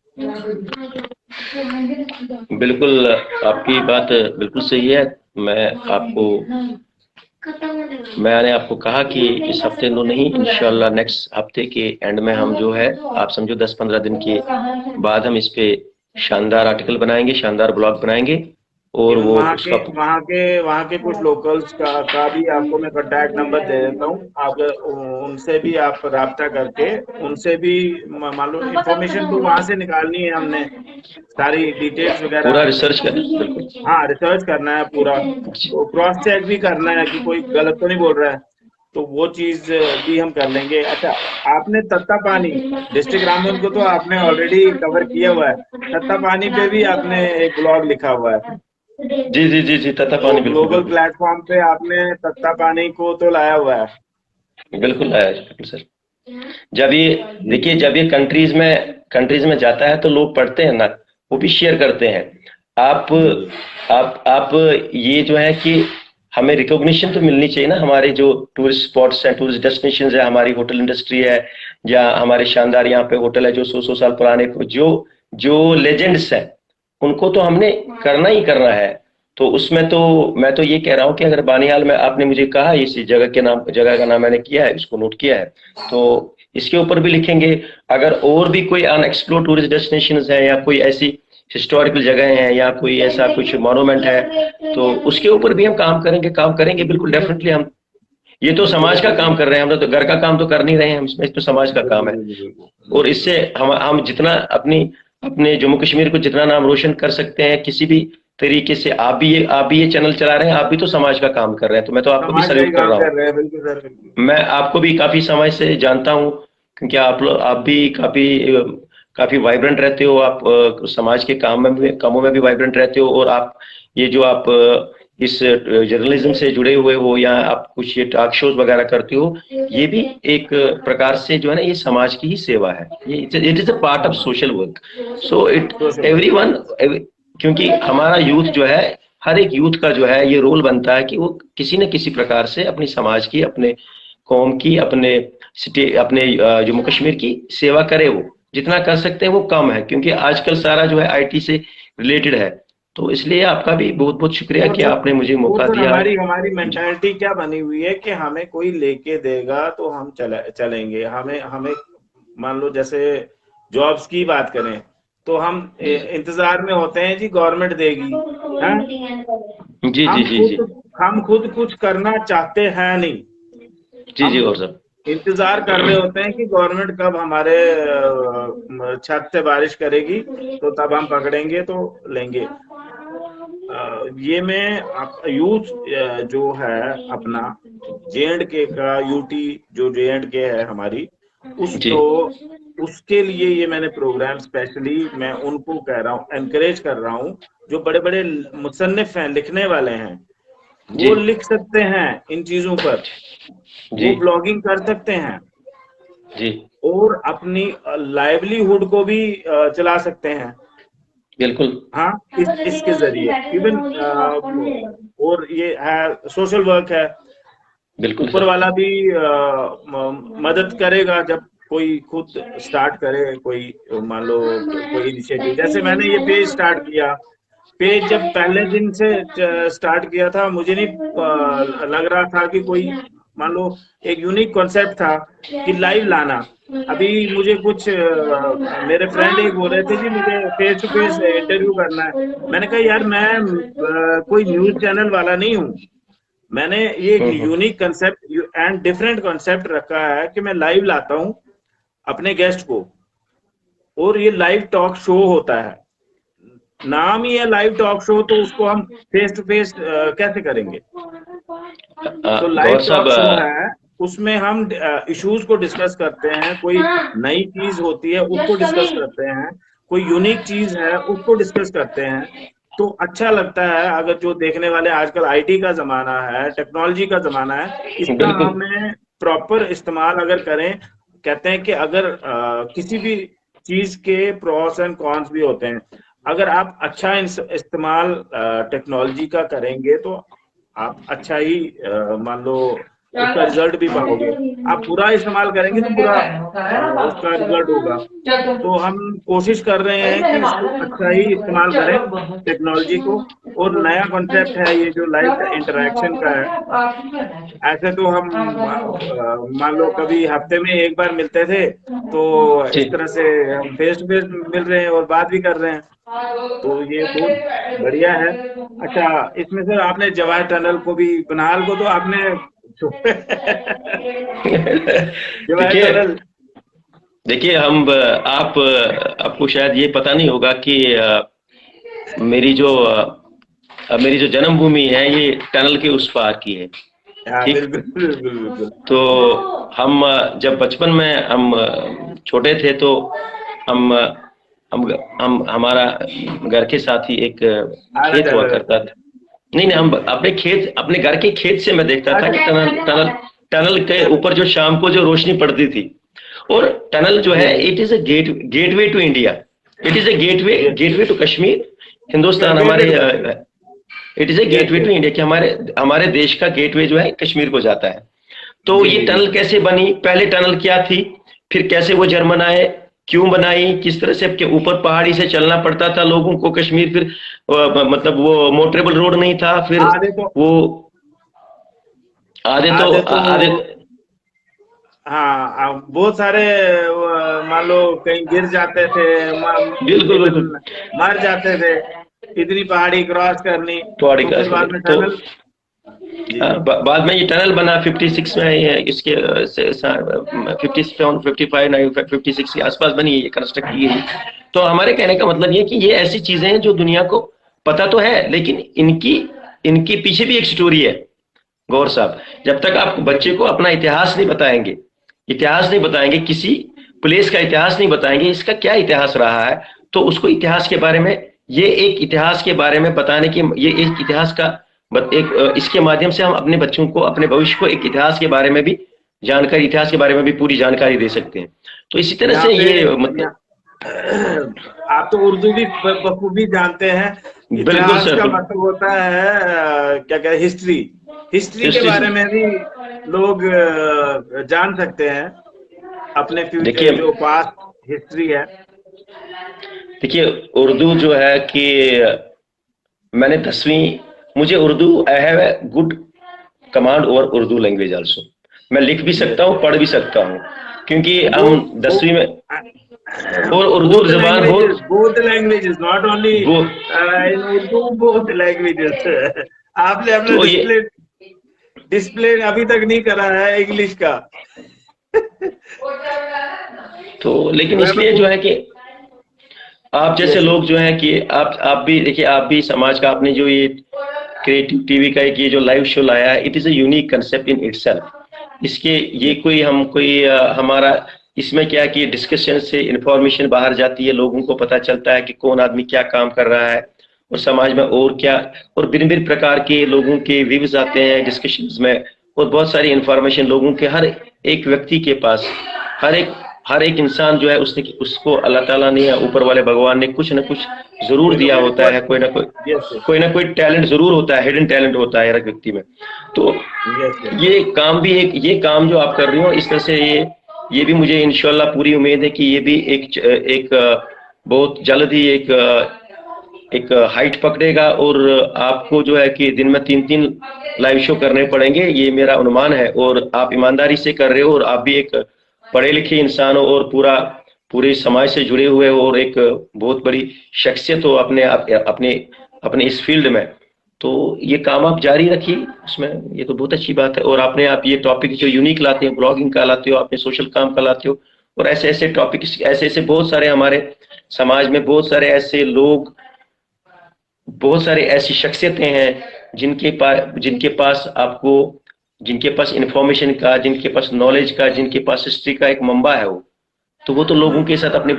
B: बिल्कुल आपकी बात बिल्कुल सही है। मैंने आपको कहा कि इस हफ्ते तो नहीं, इंशाल्लाह नेक्स्ट हफ्ते के एंड में हम जो है, आप समझो 10-15 दिन के बाद हम इस पे शानदार आर्टिकल बनाएंगे, शानदार ब्लॉग बनाएंगे। और वो
A: वहाँ के कुछ लोकल्स का भी आपको मैं कांटेक्ट नंबर दे देता हूँ। आप उनसे भी आप राब्ता करके उनसे भी मान लो इंफॉर्मेशन तो वहां से निकालनी है, हमने सारी डिटेल्स वगैरह
B: पूरा रिसर्च करना।
A: हाँ, रिसर्च करना है पूरा, तो क्रॉस चेक भी करना है कि कोई गलत तो नहीं बोल रहा है, तो वो चीज भी हम कर लेंगे। अच्छा, आपने तत्तापानी डिस्ट्रिक्ट रामबन को तो आपने ऑलरेडी कवर किया हुआ है, तत्तापानी पे भी आपने एक ब्लॉग लिखा हुआ है।
B: जी जी जी जी, तत्तापानी
A: ग्लोबल प्लेटफॉर्म पे आपने तत्तापानी को तो लाया हुआ है।
B: बिल्कुल लाया है, बिल्कुल सर। जब ये देखिए, जब ये कंट्रीज में जाता है तो लोग पढ़ते हैं ना, वो भी शेयर करते हैं। आप ये जो है कि हमें रिकॉग्निशन तो मिलनी चाहिए ना, हमारे जो टूरिस्ट स्पॉट्स हैं, टूरिस्ट डेस्टिनेशन है, हमारी होटल इंडस्ट्री है, या हमारे शानदार यहाँ पे होटल है जो 100 साल पुराने, जो लेजेंड्स हैं, उनको तो हमने करना ही करना है। तो उसमें तो मैं तो ये कह रहा हूँ कि अगर बानिहाल में आपने मुझे कहा इस जगह का नाम मैंने किया है, इसको नोट किया है, तो इसके ऊपर भी लिखेंगे। अगर और भी कोई अनएक्सप्लोर्ड टूरिस्ट डेस्टिनेशन है या कोई ऐसी हिस्टोरिकल जगह है या कोई ऐसा कुछ मॉन्यूमेंट है, तो उसके ऊपर भी हम काम करेंगे बिल्कुल डेफिनेटली। हम ये तो समाज का काम कर रहे हैं, हम तो घर का काम तो कर नहीं रहे हैं, हम इसमें तो समाज का काम है। और इससे हम जितना अपने जम्मू कश्मीर को जितना नाम रोशन कर सकते हैं किसी भी तरीके से, आप भी ये चैनल चला रहे हैं, आप भी तो समाज का काम कर रहे हैं, तो मैं तो आपको भी सल्यूट कर रहा हूँ। मैं आपको भी काफी समय से जानता हूँ, क्योंकि आप भी काफी वाइब्रेंट रहते हो, आप समाज के कामों में भी वाइब्रेंट रहते हो। और आप ये जो आप इस जर्नलिज्म से जुड़े हुए हो, या आप कुछ ये टॉक शोज वगैरह करते हो, ये भी एक प्रकार से जो है ना, ये समाज की ही सेवा है। It is a part of social work. So everyone, क्योंकि हमारा यूथ जो है, हर एक यूथ का जो है ये रोल बनता है कि वो किसी न किसी प्रकार से अपनी समाज की, अपने कौम की, अपने जम्मू कश्मीर की सेवा करे। वो जितना कर सकते हैं वो कम है, क्योंकि आजकल सारा जो है आईटी से रिलेटेड है। तो इसलिए आपका भी बहुत बहुत शुक्रिया कि आपने मुझे मौका दिया।
A: हमारी मेंटालिटी क्या बनी हुई है कि हमें कोई लेके देगा तो हम चलेंगे। हमें मान लो जैसे जॉब्स की बात करें तो हम इंतजार में होते हैं जी, गवर्नमेंट देगी,
B: जी जी जी जी।
A: हम खुद कुछ करना चाहते हैं नहीं
B: जी जी। और सब
A: इंतजार कर रहे होते हैं कि गवर्नमेंट कब हमारे छत से बारिश करेगी तो तब हम पकड़ेंगे तो लेंगे। ये मैं यूथ जो है अपना J&K का यूटी जो J&K है हमारी
B: जी
A: उसको उसके लिए ये मैंने प्रोग्राम स्पेशली मैं उनको कह रहा हूँ, एनकरेज कर रहा हूँ, जो बड़े बड़े मुसन्निफ हैं, लिखने वाले हैं,
B: जी
A: वो लिख सकते हैं इन चीजों पर,
B: जी
A: वो ब्लॉगिंग कर सकते हैं
B: जी
A: और अपनी लाइवलीहुड को भी चला सकते हैं।
B: बिल्कुल
A: हाँ, इसके जरिए इवन और ये है सोशल वर्क है,
B: बिल्कुल
A: ऊपर
B: सर
A: वाला भी मदद करेगा जब कोई खुद स्टार्ट करे, कोई मान लो कोई इनिशिएटिव, जैसे मैंने ये पेज स्टार्ट किया, पेज जब पहले दिन से स्टार्ट किया था, मुझे नहीं लग रहा था कि कोई मान लो एक यूनिक कॉन्सेप्ट था कि लाइव लाना। अभी मुझे कुछ मेरे फ्रेंड एक बोल रहे थे जी मुझे फेस टू फेस इंटरव्यू करना है। मैंने कहा यार मैं कोई न्यूज चैनल वाला नहीं हूँ, मैंने ये एक
B: हम्म।
A: Unique concept and different concept रखा है कि मैं लाइव लाता हूँ अपने गेस्ट को, और ये लाइव टॉक शो होता है, नाम ही है लाइव टॉक शो, तो उसको हम फेस टू फेस कैसे करेंगे? तो लाइव
B: गौर साहब
A: टॉक शो है, उसमें हम इश्यूज को डिस्कस करते हैं, कोई नई चीज होती है उसको डिस्कस करते हैं, कोई यूनिक चीज है उसको डिस्कस करते हैं, तो अच्छा लगता है। अगर जो देखने वाले, आजकल आईटी का जमाना है, टेक्नोलॉजी का जमाना है, इसका
B: बिल्कुल
A: हमें प्रॉपर इस्तेमाल अगर करें, कहते हैं कि अगर किसी भी चीज के प्रॉस एंड कॉन्स भी होते हैं, अगर आप अच्छा इस्तेमाल टेक्नोलॉजी का करेंगे तो आप अच्छा ही मान लो उसका रिजल्ट भी पाओगे। आप बुरा इस्तेमाल करेंगे तो बुरा उसका रिजल्ट होगा। तो हम कोशिश कर रहे हैं कि इसको अच्छा ही इस्तेमाल करें टेक्नोलॉजी को। और नया कॉन्सेप्ट है ये जो लाइव इंटरेक्शन का है, ऐसे तो हम मान लो कभी हफ्ते में एक बार मिलते थे, तो
B: जी
A: इस तरह से हम फेस टू फेस मिल रहे हैं और बात भी कर रहे हैं, तो ये बहुत बढ़िया है। अच्छा, इसमें सर आपने जवाहर टनल को भी, बनाल को तो आपने जवाहर
B: देखिए
A: टनल,
B: देखिए हम आपको शायद ये पता नहीं होगा कि मेरी जो मेरी जो जन्मभूमि है ये टनल के उस पार की है।
A: हाँ
B: ठीक,
A: बिल्कुल बिल्कुल बिल्कुल।
B: तो हम जब बचपन में हम छोटे थे तो हम हम हमारा घर के साथ ही एक
A: आना
B: खेत हुआ
A: जाना रहता
B: करता
A: है।
B: था। नहीं नहीं, हम अपने खेत, अपने घर के खेत से मैं देखता था कि टनल टनल टनल के ऊपर जो शाम को जो रोशनी पड़ती थी, और टनल जो है it is a gateway to India, it is a gateway to Kashmir, Hindustan हमारे, it is a
A: yes
B: gateway to
A: yes,
B: India, कि हमारे देश का गेटवे जो है कश्मीर को जाता है। तो
A: जी
B: ये
A: जी जी।
B: टनल कैसे बनी, पहले टनल क्या थी, फिर कैसे वो जर्मन आए, क्यों बनाई, किस तरह से के ऊपर पहाड़ी से चलना पड़ता था लोगों को कश्मीर, फिर मतलब वो मोटरेबल रोड नहीं था, फिर
A: आधे तो
B: वो आधे तो
A: आधे तो
B: आधे
A: हाँ, बहुत सारे मान लो कहीं गिर जाते थे,
B: बिल्कुल
A: इवन
B: बिल्कुल
A: मर जाते थे, इतनी पहाड़ी क्रॉस करनी,
B: पहाड़ी
A: तो
B: का
A: फिर बाद में
B: तो
A: टनल। जी जी।
B: बाद में ये टनल बना 56 में, इसके 57 55 56 के आसपास बनी है, ये कंस्ट्रक्ट की गई। तो हमारे कहने का मतलब ये कि ये ऐसी चीजें हैं जो दुनिया को पता तो है, लेकिन इनकी इनके पीछे भी एक स्टोरी है। गौर साहब, जब तक आप बच्चे को अपना इतिहास नहीं बताएंगे, किसी प्लेस का इतिहास नहीं बताएंगे, इसका क्या इतिहास रहा है, तो उसको इतिहास के बारे में, ये एक इतिहास के बारे में बताने की, ये एक इतिहास का एक इसके माध्यम से हम अपने बच्चों को, अपने भविष्य को एक इतिहास के बारे में भी जानकारी, इतिहास के बारे में भी पूरी जानकारी दे सकते हैं। तो इसी तरह
A: यहाँ
B: से
A: पे
B: ये मतलब
A: आप तो उर्दू भी बखूबी जानते हैं।
B: बिल्कुल
A: इतिहास
B: सर,
A: का मतलब होता है क्या कहते हैं, हिस्ट्री। हिस्ट्री के
B: हिस्ट्री।
A: बारे में भी लोग जान सकते हैं, अपने फ्यूचर
B: देखिए
A: जो पास्ट हिस्ट्री है।
B: देखिए उर्दू जो है कि मैंने 10वीं, मुझे Urdu, I have a good command over Urdu language also, मैं लिख भी सकता
A: यस,
B: हूँ, पढ़ भी सकता हूँ, क्योंकि
A: वो
B: हम 10वीं में, और उर्दू
A: both
B: जबान
A: languages,
B: बहुत
A: both languages, not only
B: वो,
A: in Urdu, both languages। आपने अपना
B: तो ये
A: डिस्प्ले डिस्प्ले अभी तक नहीं करा है इंग्लिश का।
B: तो लेकिन
A: मैं
B: इसलिए जो
A: बखूब,
B: है कि आप जैसे लोग जो हैं कि आप भी देखिए, आप भी समाज का, आपने जो ये क्रिएटिव टीवी का एक ये जो लाइव शो लाया है, it is a unique concept in itself. इसके ये कोई हम कोई हमारा इसमें क्या है कि डिस्कशन से इंफॉर्मेशन बाहर जाती है, लोगों को पता चलता है कि कौन आदमी क्या काम कर रहा है और समाज में और क्या, और भिन्न भिन्न प्रकार के लोगों के व्यूज आते हैं डिस्कशंस में, और बहुत सारी इंफॉर्मेशन लोगों के, हर एक व्यक्ति के पास, हर एक इंसान जो है उसने उसको अल्लाह ताला ने या ऊपर वाले भगवान ने कुछ ना कुछ जरूर दिया होता है, कोई ना कोई टैलेंट जरूर होता है, हिडन टैलेंट होता है हर एक व्यक्ति में। तो ये काम भी ये काम जो आप कर रही हो इस तरह से, ये भी मुझे इंशाल्लाह पूरी उम्मीद है कि ये भी एक बहुत जल्द ही एक हाइट पकड़ेगा, और आपको जो है कि दिन में 3-3 लाइव शो करने पड़ेंगे, ये मेरा अनुमान है। और आप ईमानदारी से कर रहे हो, और आप भी एक पढ़े लिखे इंसान हो और पूरे समाज से जुड़े हुए हो, और एक बहुत बड़ी शख्सियत हो अपने इस फील्ड में। तो ये काम आप जारी रखिए उसमें, ये तो बहुत अच्छी बात है। और आप ये टॉपिक जो यूनिक लाते हैं, ब्लॉगिंग का लाते हो, आपने सोशल काम का लाते हो, और ऐसे टॉपिक ऐसे बहुत सारे हमारे समाज में, बहुत सारे ऐसे लोग, बहुत सारी ऐसी शख्सियतें हैं जिनके पास इंफॉर्मेशन का, जिनके पास नॉलेज का, जिनके पास हिस्ट्री का एक मंबा है वो, तो वो तो लोगों के साथ अपने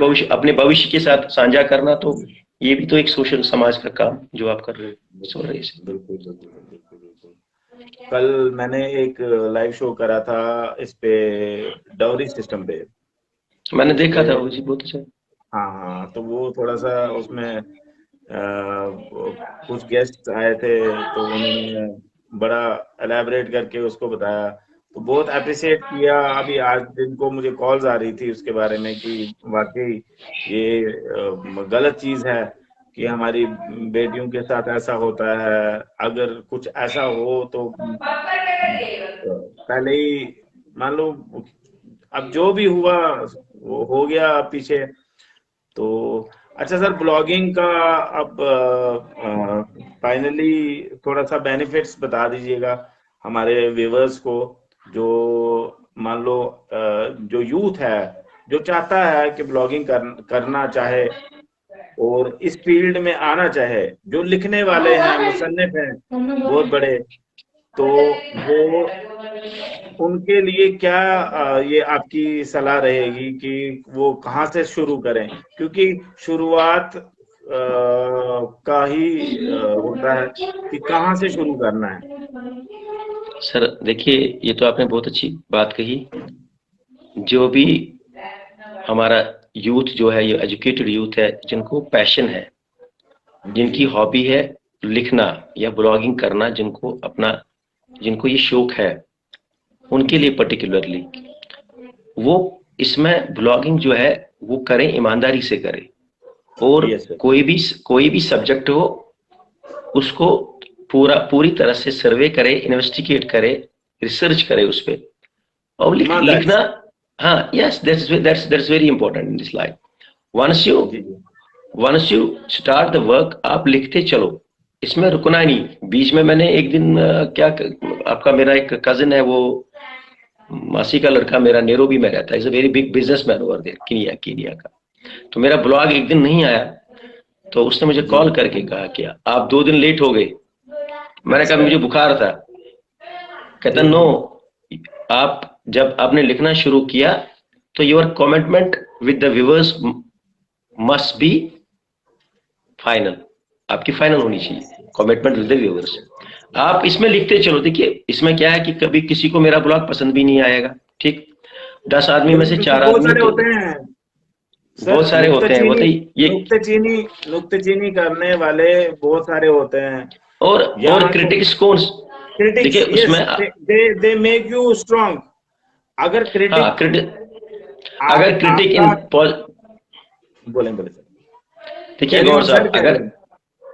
B: भविष्य के साथ साझा करना, तो ये भी तो एक सोशल समाज का काम जो आप कर रहे हो।
A: बिल्कुल। कल मैंने एक लाइव शो करा था इस पे, डाउरी सिस्टम पे,
B: मैंने देखा था वो जी, बहुत अच्छा।
A: हाँ, तो वो थोड़ा सा उसमें कुछ गेस्ट आए थे, तो उन्होंने बड़ा एलैबोरेट करके उसको बताया, तो बहुत अप्रिशिएट किया। अभी आज दिन को मुझे कॉल्स आ रही थी उसके बारे में कि वाकई ये गलत चीज है कि हमारी बेटियों के साथ ऐसा होता है। अगर कुछ ऐसा हो तो पहले ही मान लो, अब जो भी हुआ वो हो गया पीछे। तो अच्छा सर, ब्लॉगिंग का अब फाइनली थोड़ा सा बेनिफिट्स बता दीजिएगा हमारे व्यूअर्स को, जो मान लो जो यूथ है जो चाहता है कि ब्लॉगिंग करना चाहे और इस फील्ड में आना चाहे, जो लिखने वाले हैं, मुसन्निफ हैं बहुत बड़े, तो वो उनके लिए क्या ये आपकी सलाह रहेगी कि वो कहाँ से शुरू करें? क्योंकि शुरुआत का ही होता है कि कहाँ से शुरू करना है।
B: सर देखिए, ये तो आपने बहुत अच्छी बात कही। जो भी हमारा यूथ जो है, ये एजुकेटेड यूथ है, जिनको पैशन है, जिनकी हॉबी है लिखना या ब्लॉगिंग करना, जिनको ये शौक है, उनके लिए पर्टिकुलरली वो इसमें ब्लॉगिंग जो है वो करें, ईमानदारी से करें, और कोई भी सब्जेक्ट हो उसको पूरी तरह से सर्वे करे, इन्वेस्टिगेट करे, रिसर्च करे उस पर, और लिखना। हाँ, yes, that's very important in this life. Once you start the work, आप लिखते चलो, इसमें रुकना ही नहीं। बीच में मैंने एक दिन आपका मेरा एक कजिन है, वो मासी का लड़का मेरा, नैरोबी में रहता है, is a very big businessman over there, Kenya का। तो मेरा ब्लॉग एक दिन नहीं आया, तो उसने मुझे कॉल करके कहा कि आप 2 दिन लेट हो गए। मैंने कहा मुझे बुखार था। कहता नो, जब आपने लिखना शुरू किया तो your commitment with the viewers must be final, आपकी फाइनल होनी चाहिए कमिटमेंट विद द व्यूअर्स। आप इसमें लिखते चलो। देखिए इसमें क्या है कि कभी किसी को मेरा ब्लॉग पसंद भी नहीं आएगा, ठीक, 10 आदमी में से 4 आदमी तो बहुत सारे होते हैं, ये
A: नुक्तेचीनी करने वाले बहुत सारे होते हैं।
B: और क्रिटिक्स कौन? देखिए उसमें
A: दे मेक यू स्ट्रांग। अगर क्रिटिक बोले
B: देखिए गौर साहब,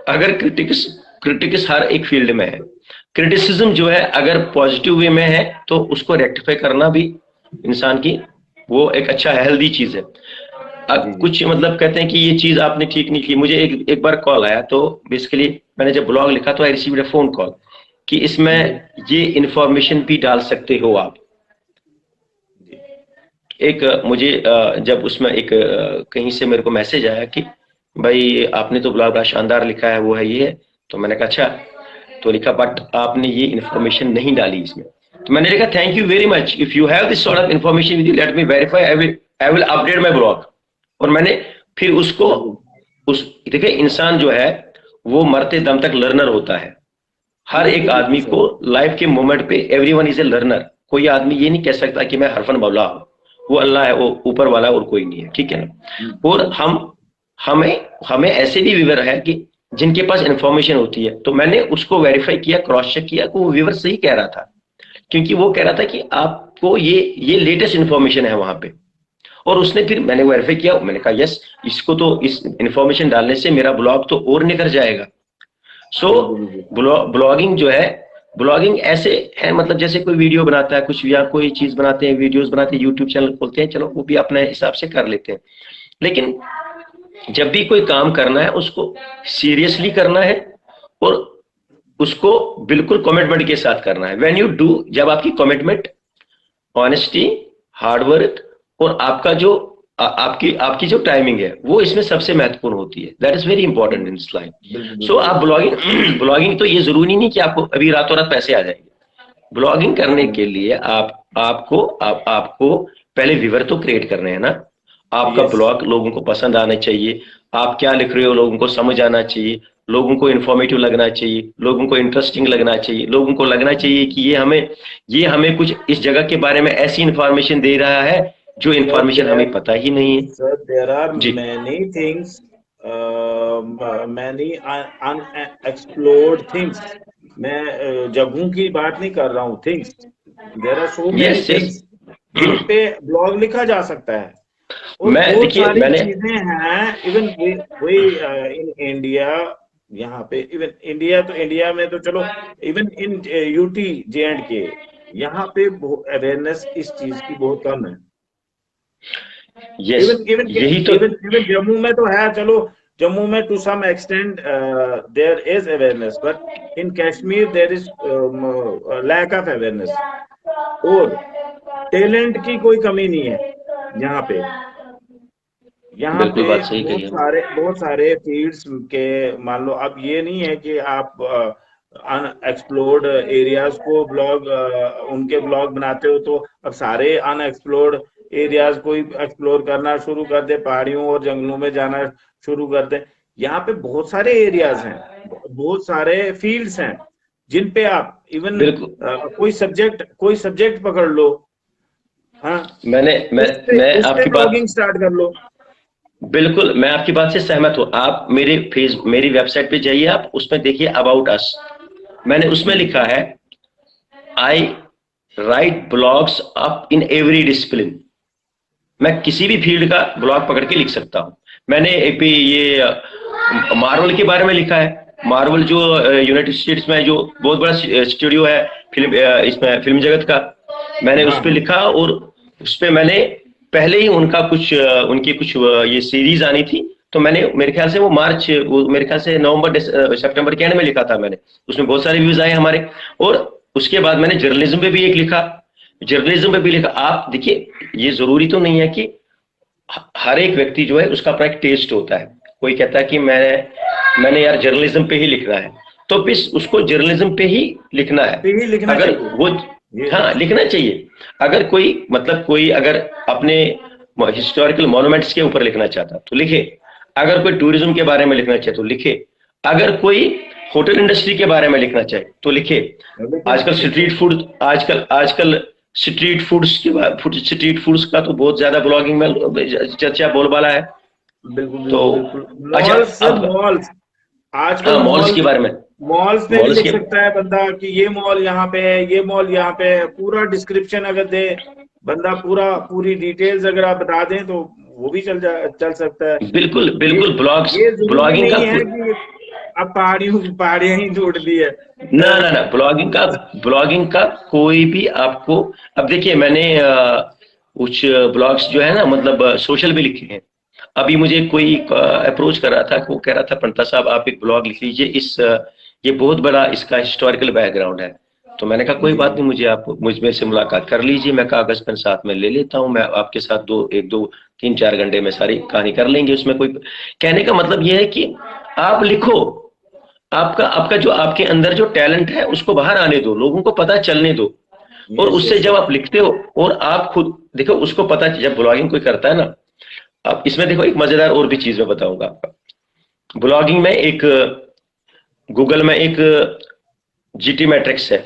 B: अगर क्रिटिक्स हर एक फील्ड में है, क्रिटिसिज्म जो है अगर पॉजिटिव वे में है तो उसको रेक्टिफाई करना भी इंसान की वो एक अच्छा हेल्दी चीज है। कुछ मतलब कहते हैं कि ये चीज आपने ठीक नहीं की। मुझे एक बार कॉल आया, तो बेसिकली मैंने जब ब्लॉग लिखा तो I received a phone call कि इसमें ये इंफॉर्मेशन भी डाल सकते हो आप। मुझे जब उसमें कहीं से मेरे को मैसेज आया कि भाई आपने तो ब्लॉग बड़ा शानदार लिखा है, वो है ये है। तो मैंने कहा अच्छा, तो लिखा बट आपने ये इन्फॉर्मेशन नहीं डाली इसमें। तो मैंने लिखा thank you very much, if you have this sort of information with you let me verify, I will update my blog. और मैंने फिर उसको उस देखिए, इंसान जो है वो मरते दम तक लर्नर होता है। हर एक आदमी को लाइफ के मोमेंट पे एवरीवन इज ए लर्नर। कोई आदमी ये नहीं कह सकता कि मैं हरफन मौला हूं, वो अल्लाह है, वो ऊपर वाला और कोई नहीं है, ठीक है ना। और हमें हमें ऐसे भी व्यूअर है कि जिनके पास इंफॉर्मेशन होती है। तो मैंने उसको वेरीफाई किया, क्रॉस चेक किया कि वो व्यूअर सही कह रहा था, क्योंकि वो कह रहा था कि आपको ये लेटेस्ट इंफॉर्मेशन है वहां पे। और उसने फिर मैंने वेरीफाई किया, मैंने कहा यस, इसको तो इस इंफॉर्मेशन डालने से मेरा ब्लॉग तो और निखर जाएगा। सो ब्लॉगिंग जो है, ब्लॉगिंग ऐसे है मतलब जैसे कोई वीडियो बनाता है कुछ, या कोई चीज बनाते हैं, वीडियोस बनाते हैं, यूट्यूब चैनल खोलते हैं, चलो वो भी अपने हिसाब से कर लेते हैं। लेकिन जब भी कोई काम करना है उसको सीरियसली करना है और उसको बिल्कुल कमिटमेंट के साथ करना है। व्हेन यू डू, जब आपकी कमिटमेंट, ऑनेस्टी, हार्डवर्क और आपका जो आपकी आपकी जो टाइमिंग है वो इसमें सबसे महत्वपूर्ण होती है। That is very important in this life. So आप ब्लॉगिंग ब्लॉगिंग तो ये जरूरी नहीं कि आपको अभी रातों रात पैसे आ जाएंगे। ब्लॉगिंग करने के लिए आपको पहले व्यूअर तो क्रिएट करने हैं ना। आपका ब्लॉग लोगों को पसंद आना चाहिए, आप क्या लिख रहे हो लोगों को समझ आना चाहिए, लोगों को इन्फॉर्मेटिव लगना चाहिए, लोगों को इंटरेस्टिंग लगना चाहिए, लोगों को लगना चाहिए कि ये हमें कुछ इस जगह के बारे में ऐसी इंफॉर्मेशन दे रहा है जो इंफॉर्मेशन हमें पता ही नहीं है।
A: Sir there are many things, many unexplored things. मैं जगहों की बात नहीं कर रहा हूँ, things, there are so many things जिन पे ब्लॉग लिखा जा सकता है। और बहुत सारी चीजें हैं, इवन वही इन इंडिया, यहाँ पे इवन इंडिया, तो इंडिया में तो चलो, इवन इन यूटी J&K यहाँ पे अवेयरनेस इस चीज की बहुत कम है। इवन जम्मू में तो है, चलो जम्मू में to some extent there is awareness, but in Kashmir there is lack of awareness. और टैलेंट की कोई कमी नहीं है यहाँ पे। यहाँ पे बहुत सारे फील्ड्स के, मान लो अब ये नहीं है कि आप अनएक्सप्लोर्ड एरियाज को ब्लॉग उनके ब्लॉग बनाते हो तो अब सारे अनएक्सप्लोर्ड एरियाज को ही एक्सप्लोर करना शुरू कर दे, पहाड़ियों और जंगलों में जाना शुरू कर दे। यहाँ पे बहुत सारे एरियाज हैं, बहुत सारे फील्ड्स हैं जिन पे आप इवन कोई सब्जेक्ट पकड़ लो, हाँ,
B: मैं आपकी
A: ब्लॉगिंग स्टार्ट कर लो।
B: बिल्कुल, मैं आपकी बात से सहमत हूँ। आप मेरी वेबसाइट पे जाइए, आप उसमें देखिए अबाउट अस, मैंने उसमें लिखा है I write blogs up in every discipline. मैं किसी भी फील्ड का ब्लॉग पकड़ के लिख सकता हूँ। मैंने ये मार्वल के बारे में लिखा है। मार्वल जो यूनाइटेड स्टेट्स में जो बहुत बड़ा स्टूडियो है इसमें फिल्म जगत का, मैंने उस पर लिखा। और उस पर मैंने पहले ही उनकी कुछ ये सीरीज आनी थी, तो मैंने मेरे ख्याल से वो मेरे ख्याल से सितंबर के एंड में लिखा था मैंने। उसमें बहुत सारे व्यूज आए हमारे। और उसके बाद मैंने जर्नलिज्म पे भी लिखा। आप देखिए, ये जरूरी तो नहीं है कि हर एक व्यक्ति जो है उसका अपना एक टेस्ट होता है। कोई कहता है कि मैंने यार जर्नलिज्म पे ही लिखना है, तो फिर उसको जर्नलिज्म पे ही लिखना है। अगर वो हाँ लिखना चाहिए। अगर कोई अगर अपने हिस्टोरिकल मॉन्यूमेंट्स के ऊपर लिखना चाहता तो लिखे, अगर कोई टूरिज्म के बारे में लिखना चाहे तो लिखे, अगर कोई होटल इंडस्ट्री के बारे में लिखना चाहे तो लिखे। आजकल स्ट्रीट फूड्स का तो बहुत ज्यादा ब्लॉगिंग में चर्चा बोलबाला है।
A: बिल्कुल।
B: तो
A: अच्छा, मॉल्स
B: के बारे में,
A: मॉल्स पे भी लिख सकता है बंदा कि ये मॉल यहाँ पे है, ये मॉल यहाँ पे है। पूरा डिस्क्रिप्शन अगर दे बंदा, पूरी डिटेल्स अगर आप बता दें तो वो भी चल सकता है।
B: बिल्कुल। ब्लॉगिंग का
A: है कि अब पहाड़ियां ही जोड़ दी है
B: ना। ब्लॉगिंग का कोई भी आपको, अब देखिए मैंने कुछ ब्लॉग्स जो है ना, मतलब सोशल भी लिखे हैं। अभी मुझे कोई अप्रोच कर रहा था, वो कह रहा था पंता साहब आप एक ब्लॉग लिख लीजिए, ये बहुत बड़ा इसका हिस्टोरिकल बैकग्राउंड है। तो मैंने कहा कोई
A: जी
B: बात
A: जी
B: नहीं, मुझे आप मुझ में से मुलाकात कर लीजिए, मैं कागज पेन साथ में ले लेता हूँ, मैं आपके साथ 2-3-4 घंटे में सारी कहानी कर लेंगे। उसमें कोई, कहने का मतलब ये है कि आप लिखो, आपका आपका जो आपके अंदर जो टैलेंट है उसको बाहर आने दो, लोगों को पता चलने दो। और
A: यस
B: उससे
A: यस
B: जब
A: सर।
B: आप लिखते हो और आप खुद देखो उसको पता, जब ब्लॉगिंग कोई करता है ना, आप इसमें देखो एक मजेदार और भी चीज मैं बताऊंगा आपका। ब्लॉगिंग में एक, गूगल में एक जीटी मैट्रिक्स है,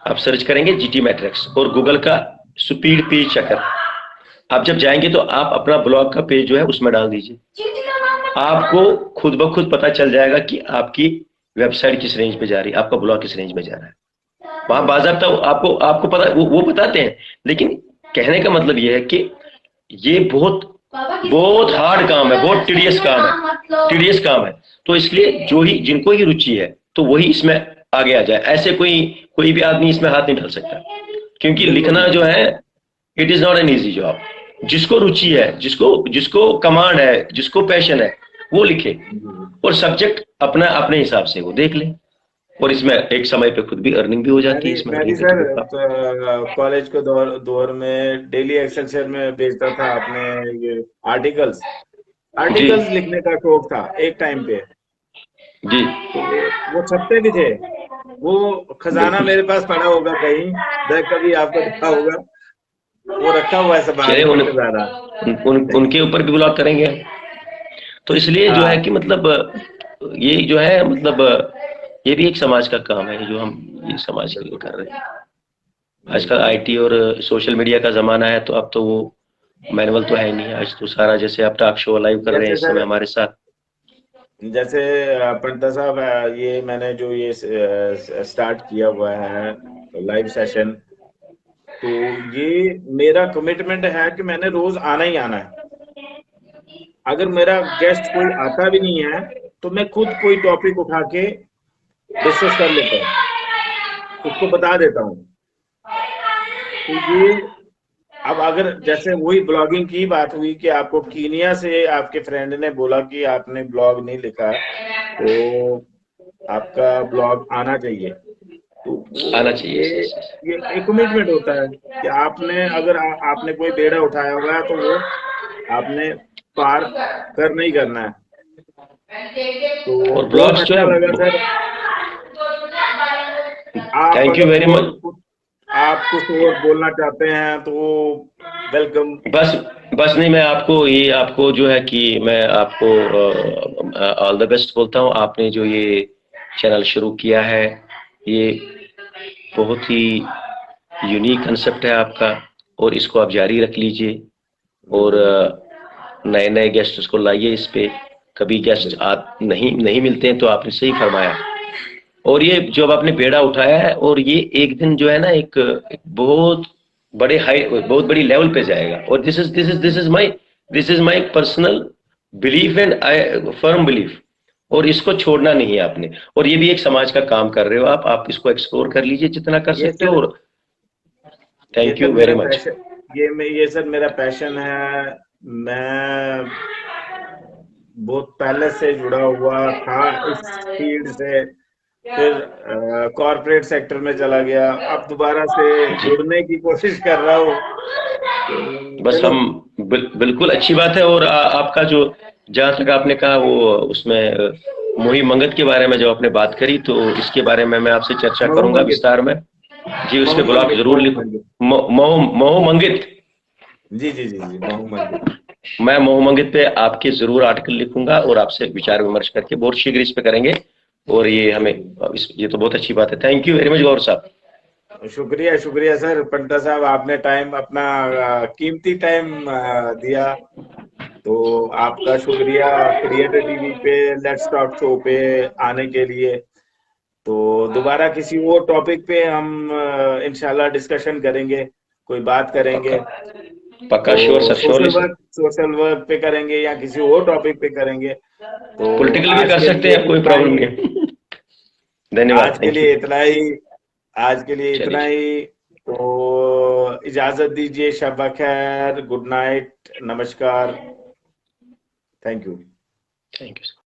B: आप सर्च करेंगे जीटी मैट्रिक्स और गूगल का स्पीड पेज चेकर, आप जब जाएंगे तो आप अपना ब्लॉग का पेज जो है उसमें डाल दीजिए, आपको खुद ब खुद पता चल जाएगा कि आपकी वेबसाइट किस रेंज पे जा रही है, आपका ब्लॉग किस रेंज में जा रहा है। वहां बाजाबता आपको आपको पता, वो बताते हैं। लेकिन कहने का मतलब ये है कि ये बहुत बहुत हार्ड काम है, बहुत टीडियस काम है, टीडियस काम है। तो इसलिए जो ही जिनको ही रुचि है तो वही इसमें आगे आ जाए, ऐसे कोई भी आदमी इसमें हाथ नहीं डाल सकता, क्योंकि
A: बिल्कुल
B: लिखना जो
A: बिल्कुल
B: है, it is not an easy job. जिसको रुचि है, जिसको जिसको कमांड है, जिसको पैशन है, वो लिखे,
A: जी।
B: और सब्जेक्ट अपना अपने हिसाब से वो देख ले। और इसमें एक समय पे खुद भी अर्निंग भी हो जाती है, इसमें
A: मैं भी
B: अर्निंग का
A: सर
B: तो
A: कॉलेज के दौर दौर में डेली एक्सेलसियर में भेजता था अपने ये आर्टिकल्स
B: जी
A: आर्टिकल्स लिखने का शौक था एक टाइम पे।
B: जी
A: तो वो छपते भी थे। वो खजाना
B: बिल्कुल।
A: मेरे पास पड़ा होगा कहीं, बैग कभी आपको दिखा होगा, वो रखा हुआ है संभाल
B: चले
A: के
B: उन,
A: खजाना।
B: उनके ऊपर भी ब्लॉग करेंगे। तो इसलिए जो है
A: हाँ
B: कि मतलब ये जो है मतलब ये भी एक समाज का काम है जो हम ये समाज के लिए
A: बिल्कुल
B: कर रहे हैं। आजकल
A: बिल्कुल।
B: आईटी और सोशल मीडिया का जमाना है, तो अब तो वो मैनुअल तो है ही नहीं, आज तो सारा, जैसे आप टॉक शो लाइव कर रहे हैं
A: जैसे
B: इस समय
A: सर,
B: हमारे साथ।
A: जैसे पंडित साहब, ये मैंने जो ये स्टार्ट किया हुआ है लाइव सेशन, तो ये मेरा कमिटमेंट है कि मैंने रोज आना ही आना है। अगर मेरा गेस्ट कोई आता भी नहीं है तो मैं खुद कोई टॉपिक उठा के डिस्कस कर लेता हूँ, उसको बता देता हूँ। तो ये, अब अगर जैसे वही ब्लॉगिंग की बात हुई कि आपको कीनिया से आपके फ्रेंड ने बोला कि आपने ब्लॉग नहीं लिखा, तो आपका ब्लॉग आना चाहिए। तो
B: आना
A: वो
B: चाहिए, यस यस।
A: ये एक कमिटमेंट होता है कि आपने अगर आपने कोई बेड़ा उठाया हुआ है तो वो आपने पार करना ही करना है। तो
B: और
A: बहुत
B: ब्लॉग्स जो
A: अच्छा
B: है,
A: लगा सर। आप
B: थैंक यू
A: अगर
B: वेरी
A: और
B: मच।
A: कुछ, आप कुछ और बोलना चाहते हैं तो वेलकम।
B: बस बस नहीं, मैं आपको ये, आपको जो है कि मैं आपको ऑल द बेस्ट बोलता हूँ। आपने जो ये चैनल शुरू किया है, ये बहुत ही यूनिक कंसेप्ट है आपका, और इसको आप जारी रख लीजिए। और
A: बिल्कुल
B: नए नए गेस्ट को लाइए इस पे। कभी गेस्ट
A: बिल्कुल।
B: नहीं नहीं मिलते हैं, तो आपने सही फरमाया। और ये जो अब आपने बेड़ा उठाया है, और ये एक दिन जो है ना एक बहुत बड़े हाई, बहुत बड़ी लेवल पे जाएगा। और this is my personal belief and I firm belief, और इसको छोड़ना नहीं है आपने। और ये भी एक समाज का काम कर रहे हो आप इसको एक्सप्लोर कर लीजिए जितना कर
A: ये
B: सकते हो।
A: सर,
B: और
A: ये
B: थैंक
A: सर
B: यू
A: मेरा
B: वेरी मच।
A: पैशन, ये सर मेरा पैशन है। मैं बहुत पहले से जुड़ा हुआ था इस फील्ड से, फिर कॉरपोरेट सेक्टर में चला गया, अब दोबारा से
B: जी,
A: जुड़ने की कोशिश कर रहा हूँ। तो
B: बस
A: चलो।
B: हम बिल्कुल अच्छी बात है। और आपका जो, जहाँ तक आपने कहा वो उसमें मोही मंगत के बारे में जब आपने बात करी, तो इसके बारे में मैं आपसे चर्चा
A: महू
B: करूंगा
A: मंगित,
B: विस्तार में। जी, उस पे
A: महू
B: ब्लॉग
A: मंगित,
B: जरूर
A: महू
B: लिखो।
A: मंगित।
B: मोह मंगित।
A: जी जी जी जी, महू मंगित।
B: मैं मोह मंगित पे आपके जरूर आर्टिकल लिखूंगा, और आपसे विचार विमर्श करके बहुत शीघ्र इस पे करेंगे। और ये हमें
A: बिल्कुल।
B: ये तो बहुत अच्छी बात है। थैंक यू वेरी मच गौर साहब।
A: शुक्रिया शुक्रिया सर, पंडित साहब आपने टाइम अपना कीमती टाइम दिया, तो आपका शुक्रिया क्रिएटर टीवी पे लेट्स टॉक शो पे आने के लिए। तो दोबारा किसी और टॉपिक पे हम इंशाल्लाह डिस्कशन करेंगे, कोई बात
B: पक्का
A: करेंगे।
B: पक्का,
A: तो
B: sure sir, surely sir.
A: Social work पे करेंगे या किसी और टॉपिक पे करेंगे। तो
B: पॉलिटिकल भी
A: आज
B: कर
A: के
B: सकते
A: लिए
B: हैं, कोई
A: इतना
B: प्रॉब्लम
A: ही,
B: नहीं है। धन्यवाद,
A: आज के
B: थैंक यू।
A: लिए इतना ही, आज के लिए इतना
B: चलिए,
A: ही। तो इजाजत दीजिए, शब खैर, गुड नाइट, नमस्कार, थैंक यू।
B: Thank you.